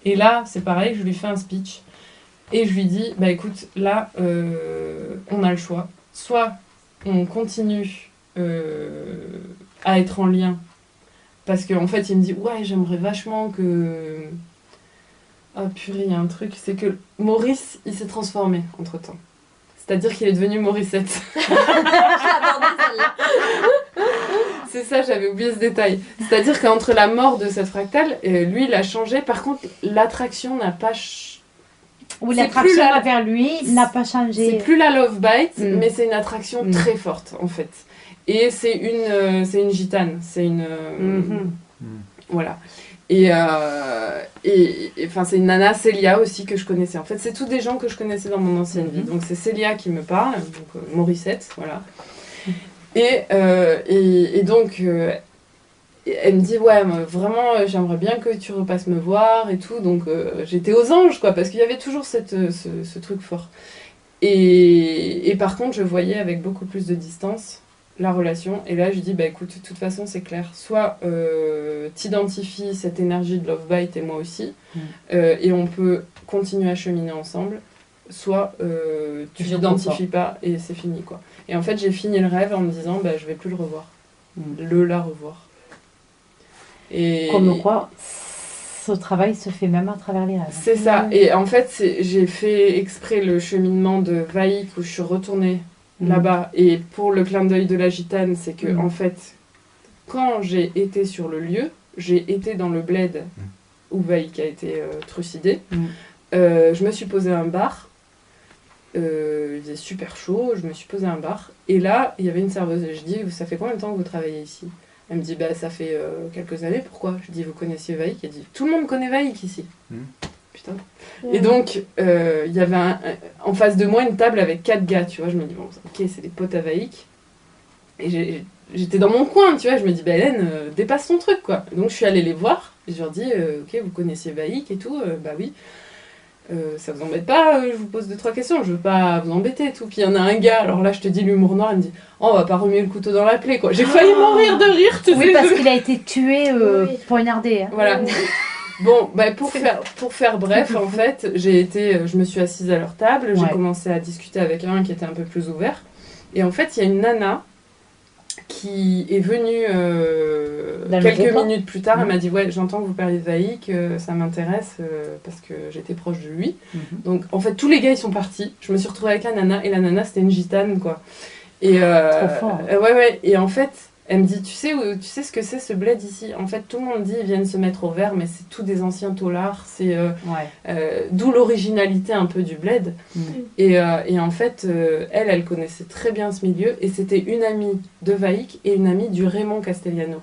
Et là, c'est pareil, je lui fais un speech et je lui dis, bah écoute, là, on a le choix. Soit on continue à être en lien, parce qu'en fait, il me dit, ouais, j'aimerais vachement que... Ah purée, il y a un truc, c'est que Maurice, il s'est transformé entre-temps. C'est-à-dire qu'il est devenu Morissette. C'est ça, j'avais oublié ce détail. C'est-à-dire qu'entre la mort de cette fractale, lui, il a changé. Par contre, l'attraction n'a pas... Ou l'attraction vers lui n'a pas changé. C'est plus la love bite, mais c'est une attraction très forte, en fait. Et c'est une gitane. C'est une... Voilà. Et enfin, c'est une nana, Célia aussi, que je connaissais. En fait, c'est tous des gens que je connaissais dans mon ancienne vie. Donc, c'est Célia qui me parle, donc Morissette, voilà. Et donc, elle me dit, ouais, vraiment, j'aimerais bien que tu repasses me voir et tout. Donc, j'étais aux anges, quoi, parce qu'il y avait toujours ce truc fort. Et par contre, je voyais avec beaucoup plus de distance la relation. Et là, je dis, bah écoute, de toute façon, c'est clair. Soit t'identifies cette énergie de Love Bite et moi aussi, et on peut continuer à cheminer ensemble. Soit tu l'identifies pas et c'est fini, quoi. Et en fait, j'ai fini le rêve en me disant, bah je vais plus le revoir. La revoir. Comme quoi, ce travail se fait même à travers les rêves. C'est ça. Et en fait, j'ai fait exprès le cheminement de Vaïk où je suis retournée là-bas. Et pour le clin d'œil de la gitane, c'est que en fait, quand j'ai été sur le lieu, j'ai été dans le bled où Vaïk a été trucidé. Je me suis posée à un bar. Il faisait super chaud. Je me suis posée à un bar. Et là, il y avait une serveuse. Et je dis, ça fait combien de temps que vous travaillez ici ? Elle me dit, bah ça fait quelques années, pourquoi ? Je dis, vous connaissiez Vaïk ? Elle dit, tout le monde connaît Vaïk ici. Putain. Et donc, il y avait en face de moi une table avec 4 gars, tu vois. Je me dis, bon, ok, c'est des potes à Vaïk. Et j'étais dans mon coin, tu vois. Je me dis, bah Hélène, dépasse ton truc, quoi. Donc, je suis allée les voir. Et je leur dis, ok, vous connaissiez Vaïk et tout. Bah oui. Ça vous embête pas, je vous pose 2-3 questions, je veux pas vous embêter et tout. Puis il y en a un gars, alors là je te dis l'humour noir, il me dit on va pas remuer le couteau dans la plaie, quoi. J'ai failli mourir de rire, tu sais. Oui, parce qu'il a été tué poignardé. Hein. Voilà. Bon, bah pour faire bref, en fait, je me suis assise à leur table, j'ai commencé à discuter avec un qui était un peu plus ouvert. Et en fait, il y a une nana qui est venue quelques minutes plus tard. Elle m'a dit, ouais, j'entends que vous parlez de Vaïk, ça m'intéresse parce que j'étais proche de lui. Donc, en fait, tous les gars, ils sont partis. Je me suis retrouvée avec la nana, et la nana, c'était une gitane, quoi. Et, trop fort. Ouais. Et en fait, elle me dit, tu sais ce que c'est ce bled ici ? En fait, tout le monde dit, ils viennent se mettre au vert, mais c'est tous des anciens taulards. C'est d'où l'originalité un peu du bled. Et en fait, elle connaissait très bien ce milieu, et c'était une amie de Vaïk et une amie du Raymond Castellano.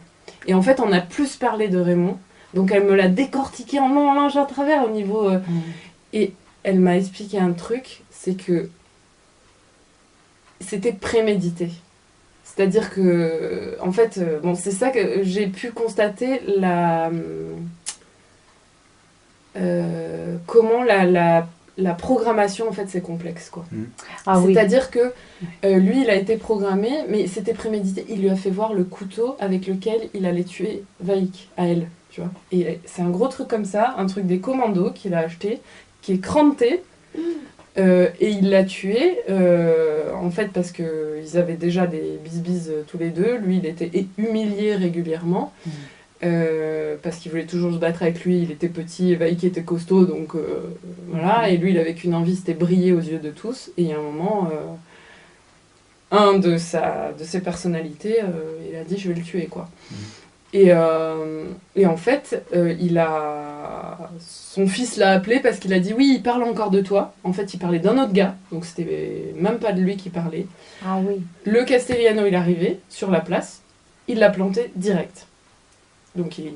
Et en fait, on a plus parlé de Raymond, donc elle me l'a décortiqué en long, en large, à travers au niveau... Et elle m'a expliqué un truc, c'est que c'était prémédité. C'est-à-dire que, en fait, bon, c'est ça que j'ai pu constater, comment la programmation, en fait, c'est complexe, quoi. C'est-à-dire que lui, il a été programmé, mais c'était prémédité. Il lui a fait voir le couteau avec lequel il allait tuer Vaïk, à elle, tu vois. Et c'est un gros truc comme ça, un truc des commandos qu'il a acheté, qui est cranté. Et il l'a tué, en fait, parce qu'ils avaient déjà des bisbises tous les deux. Lui, il était humilié régulièrement, parce qu'il voulait toujours se battre avec lui. Il était petit, Vaïk était costaud, donc voilà. Et lui, il avait qu'une envie, c'était briller aux yeux de tous. Et il y a un moment, un de ses personnalités, il a dit, je vais le tuer, quoi. Et en fait, son fils l'a appelé parce qu'il a dit oui, il parle encore de toi. En fait, il parlait d'un autre gars, donc c'était même pas de lui qui parlait. Ah oui. Le Castellano, il est arrivé sur la place, il l'a planté direct. Donc il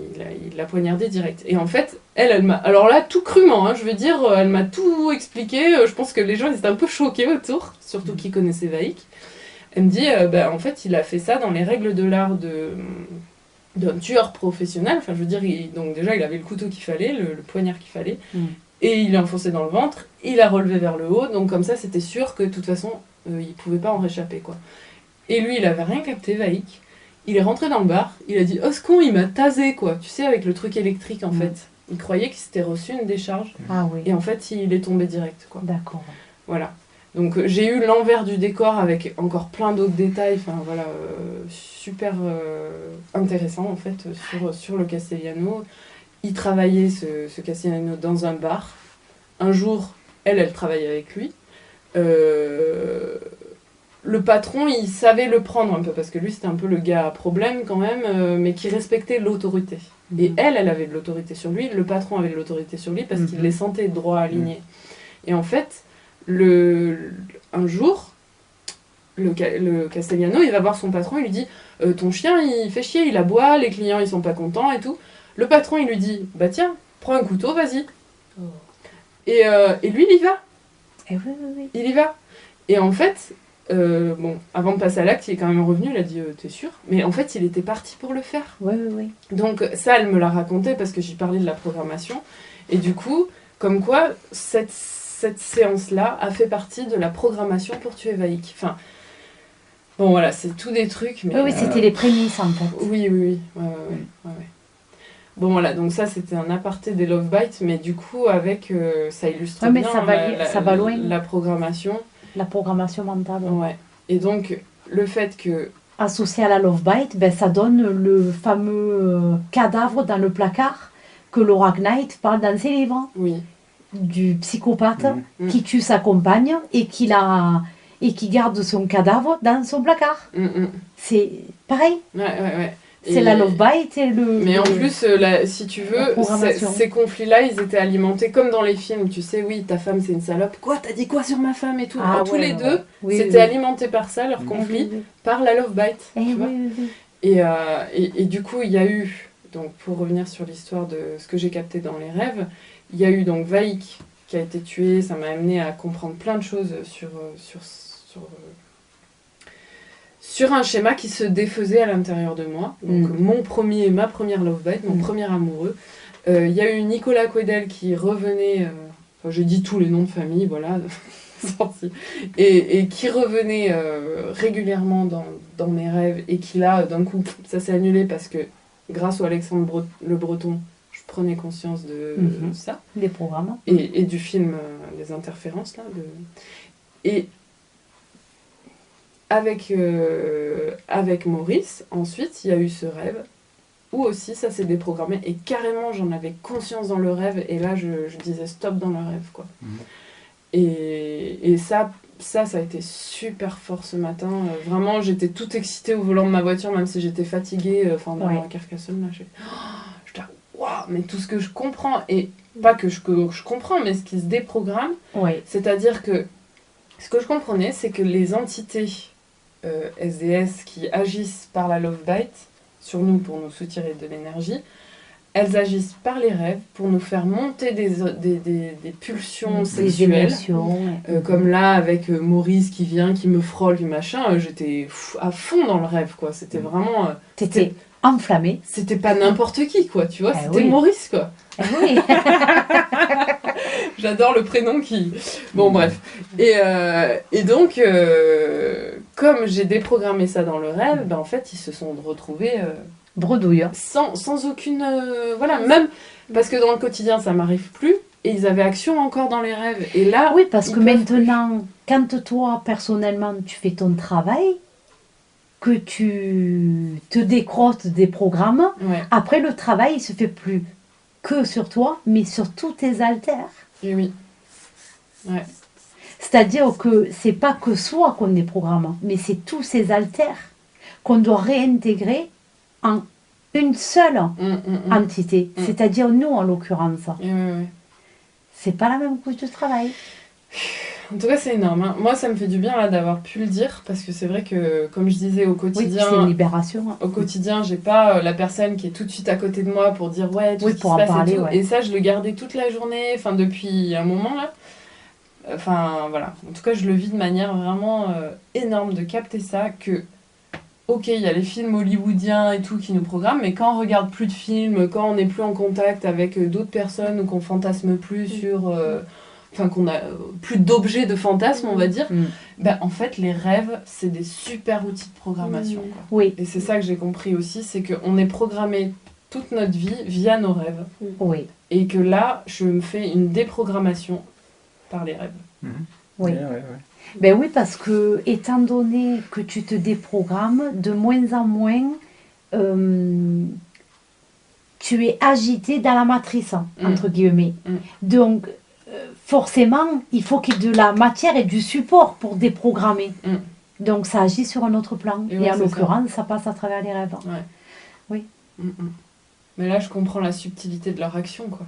l'a poignardé direct. Et en fait, elle m'a... Alors là, tout crûment, hein, je veux dire, elle m'a tout expliqué. Je pense que les gens ils étaient un peu choqués autour, surtout qui connaissaient Vaïk. Elle me dit, en fait, il a fait ça dans les règles de l'art d'un tueur professionnel. Enfin, je veux dire, donc déjà, il avait le couteau qu'il fallait, le poignard qu'il fallait, et il l'a enfoncé dans le ventre, il l'a relevé vers le haut, donc comme ça, c'était sûr que de toute façon, il pouvait pas en réchapper, quoi. Et lui, il avait rien capté, Vaïk. Il est rentré dans le bar, il a dit « Oh, ce con, il m'a tasé, quoi !» Tu sais, avec le truc électrique, en fait. Il croyait qu'il s'était reçu une décharge. Ah oui. Et en fait, il est tombé direct, quoi. D'accord. Voilà. Donc j'ai eu l'envers du décor avec encore plein d'autres détails, enfin voilà, super intéressant en fait sur le Castellano. Il travaillait ce Castellano dans un bar. Un jour, elle travaillait avec lui. Le patron, il savait le prendre un peu parce que lui c'était un peu le gars à problème quand même, mais qui respectait l'autorité. Et elle avait de l'autorité sur lui, le patron avait de l'autorité sur lui parce qu'il les sentait droit alignés. Et en fait, un jour, le Castellano, il va voir son patron, il lui dit ton chien, il fait chier, il aboie, les clients, ils sont pas contents et tout. Le patron, il lui dit bah tiens, prends un couteau, vas-y. Et lui, il y va. Et oui. Il y va. Et en fait, bon, avant de passer à l'acte, il est quand même revenu, il a dit t'es sûr? Mais en fait, il était parti pour le faire. Oui, oui, oui. Donc ça, elle me l'a raconté parce que j'y parlais de la programmation. Et du coup, comme quoi, cette séance-là a fait partie de la programmation pour tuer Vaïk. Enfin, bon voilà, c'est tout des trucs. Mais, oui, c'était les prémices en fait. Oui. Ouais. Bon voilà, donc ça c'était un aparté des Love Bites, mais du coup avec, ça illustre mais bien ça va loin. La programmation. La programmation mentale. Ouais. Et donc le fait que... Associé à la Love Bite, ben, ça donne le fameux cadavre dans le placard que Laura Knight parle dans ses livres. Oui. Du psychopathe qui tue sa compagne et qui garde son cadavre dans son placard. C'est pareil. Ouais. C'est la Love Bite et le... Mais en plus, si tu veux, ces conflits-là, ils étaient alimentés comme dans les films. Tu sais, oui, ta femme, c'est une salope. Quoi? T'as dit quoi sur ma femme et tout? Tous les deux, c'était alimenté par ça, leur conflit, par la Love Bite. Tu vois. Et du coup, il y a eu, donc pour revenir sur l'histoire de ce que j'ai capté dans les rêves, il y a eu donc Vaïk qui a été tué. Ça m'a amené à comprendre plein de choses sur un schéma qui se défaisait à l'intérieur de moi. Donc ma première Love Bite, mon premier amoureux. Il y a eu Nicolas Quedel qui revenait, j'ai dit tous les noms de famille, voilà, sorti, et qui revenait régulièrement dans mes rêves, et qui là, d'un coup, ça s'est annulé parce que grâce au Alexandre Le Breton, je prenais conscience de ça. Des programmes. Et du film Les Interférences, là. Et avec Maurice, ensuite, il y a eu ce rêve où aussi ça s'est déprogrammé et carrément j'en avais conscience dans le rêve et là je disais stop dans le rêve, quoi. Et ça a été super fort ce matin. Vraiment, j'étais toute excitée au volant de ma voiture, même si j'étais fatiguée, dans Carcassonne, là. J'étais waouh, mais tout ce que je comprends, et pas que je comprends, mais ce qui se déprogramme, c'est-à-dire que ce que je comprenais, c'est que les entités SDS qui agissent par la Love Bite sur nous pour nous soutirer de l'énergie, elles agissent par les rêves pour nous faire monter des pulsions sexuelles. Comme là, avec Maurice qui vient, qui me frôle, du machin, j'étais à fond dans le rêve, quoi. C'était vraiment... T'étais enflammée. C'était pas n'importe qui, quoi, tu vois. C'était Maurice, quoi. Oui. J'adore le prénom qui... Bon, bref. Et donc, comme j'ai déprogrammé ça dans le rêve, en fait, ils se sont retrouvés... bredouille. Sans aucune... voilà, même parce que dans le quotidien, ça m'arrive plus. Et ils avaient action encore dans les rêves. Et là... Oui, parce que maintenant, quand toi, personnellement, tu fais ton travail, que tu te décrottes des programmes, après, le travail, il se fait plus que sur toi, mais sur tous tes alters. Et oui. Ouais. C'est-à-dire que c'est pas que soi qu'on déprogramme, mais c'est tous ces alters qu'on doit réintégrer en une seule entité. C'est-à-dire nous, en l'occurrence. C'est pas la même couche de travail. En tout cas, c'est énorme. Hein. Moi, ça me fait du bien là d'avoir pu le dire, parce que c'est vrai que, comme je disais, au quotidien... c'est une libération. Au quotidien, j'ai pas la personne qui est tout de suite à côté de moi pour dire « ouais, tout ce qui pour se passe parler, et tout ». Et ça, je le gardais toute la journée, depuis un moment, là. Voilà. En tout cas, je le vis de manière vraiment énorme de capter ça, que... Ok, il y a les films hollywoodiens et tout qui nous programment, mais quand on regarde plus de films, quand on n'est plus en contact avec d'autres personnes ou qu'on fantasme plus sur... qu'on a plus d'objets de fantasme, on va dire, en fait, les rêves, c'est des super outils de programmation. Quoi. Oui. Et c'est ça que j'ai compris aussi, c'est qu'on est programmé toute notre vie via nos rêves. Oui. Et que là, je me fais une déprogrammation par les rêves. Oui. Ben oui, parce que, étant donné que tu te déprogrammes, de moins en moins, tu es agité dans la matrice, entre guillemets. Donc, forcément, il faut qu'il y ait de la matière et du support pour déprogrammer. Donc, ça agit sur un autre plan. Et en l'occurrence, ça passe à travers les rêves. Oui. Mais là, je comprends la subtilité de leur action, quoi.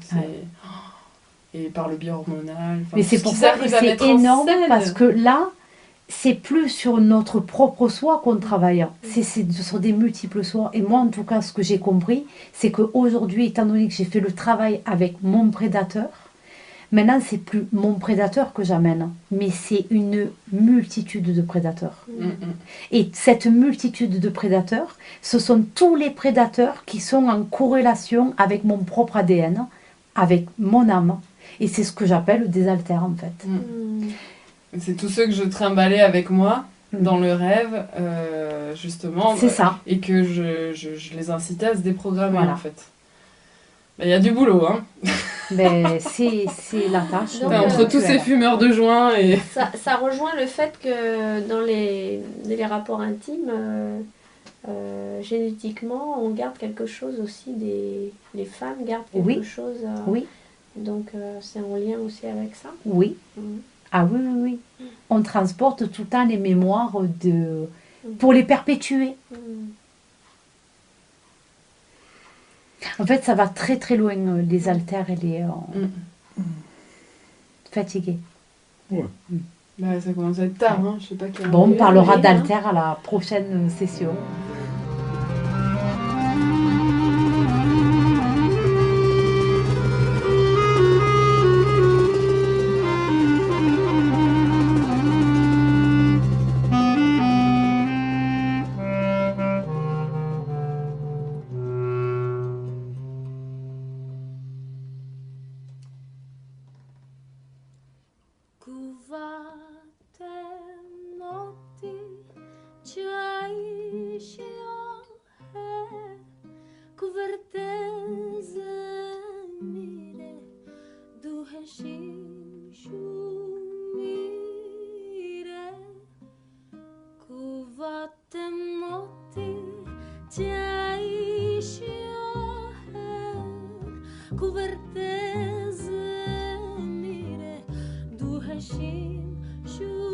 Et par le biais hormonal. Mais c'est pour ça que c'est énorme, parce que là, c'est plus sur notre propre soi qu'on travaille. C'est sur des multiples soi. Et moi, en tout cas, ce que j'ai compris, c'est qu'aujourd'hui, étant donné que j'ai fait le travail avec mon prédateur, Maintenant, c'est plus mon prédateur que j'amène, mais c'est une multitude de prédateurs. Et cette multitude de prédateurs, ce sont tous les prédateurs qui sont en corrélation avec mon propre ADN, avec mon âme. Et c'est ce que j'appelle des alters, en fait. C'est tous ceux que je trimballais avec moi dans le rêve, justement. C'est ça. Et que je les incitais à se déprogrammer, Voilà. en fait. Il y a du boulot, hein. Ben, c'est la tâche. Donc, Entre tous ces fumeurs de joint et... Ça rejoint le fait que dans les rapports intimes, génétiquement, on garde quelque chose aussi les femmes gardent quelque chose. Oui. Donc, c'est en lien aussi avec ça. Oui. Ah oui, oui, oui. On transporte tout le temps les mémoires pour les perpétuer. En fait, ça va très très loin, les alters et les fatigués. Ouais. Bah, ça commence à être tard, hein. Je sais pas quelle Bon, on heure il est. parlera d'alters à la prochaine session. Cu verteze mire, du hashim shu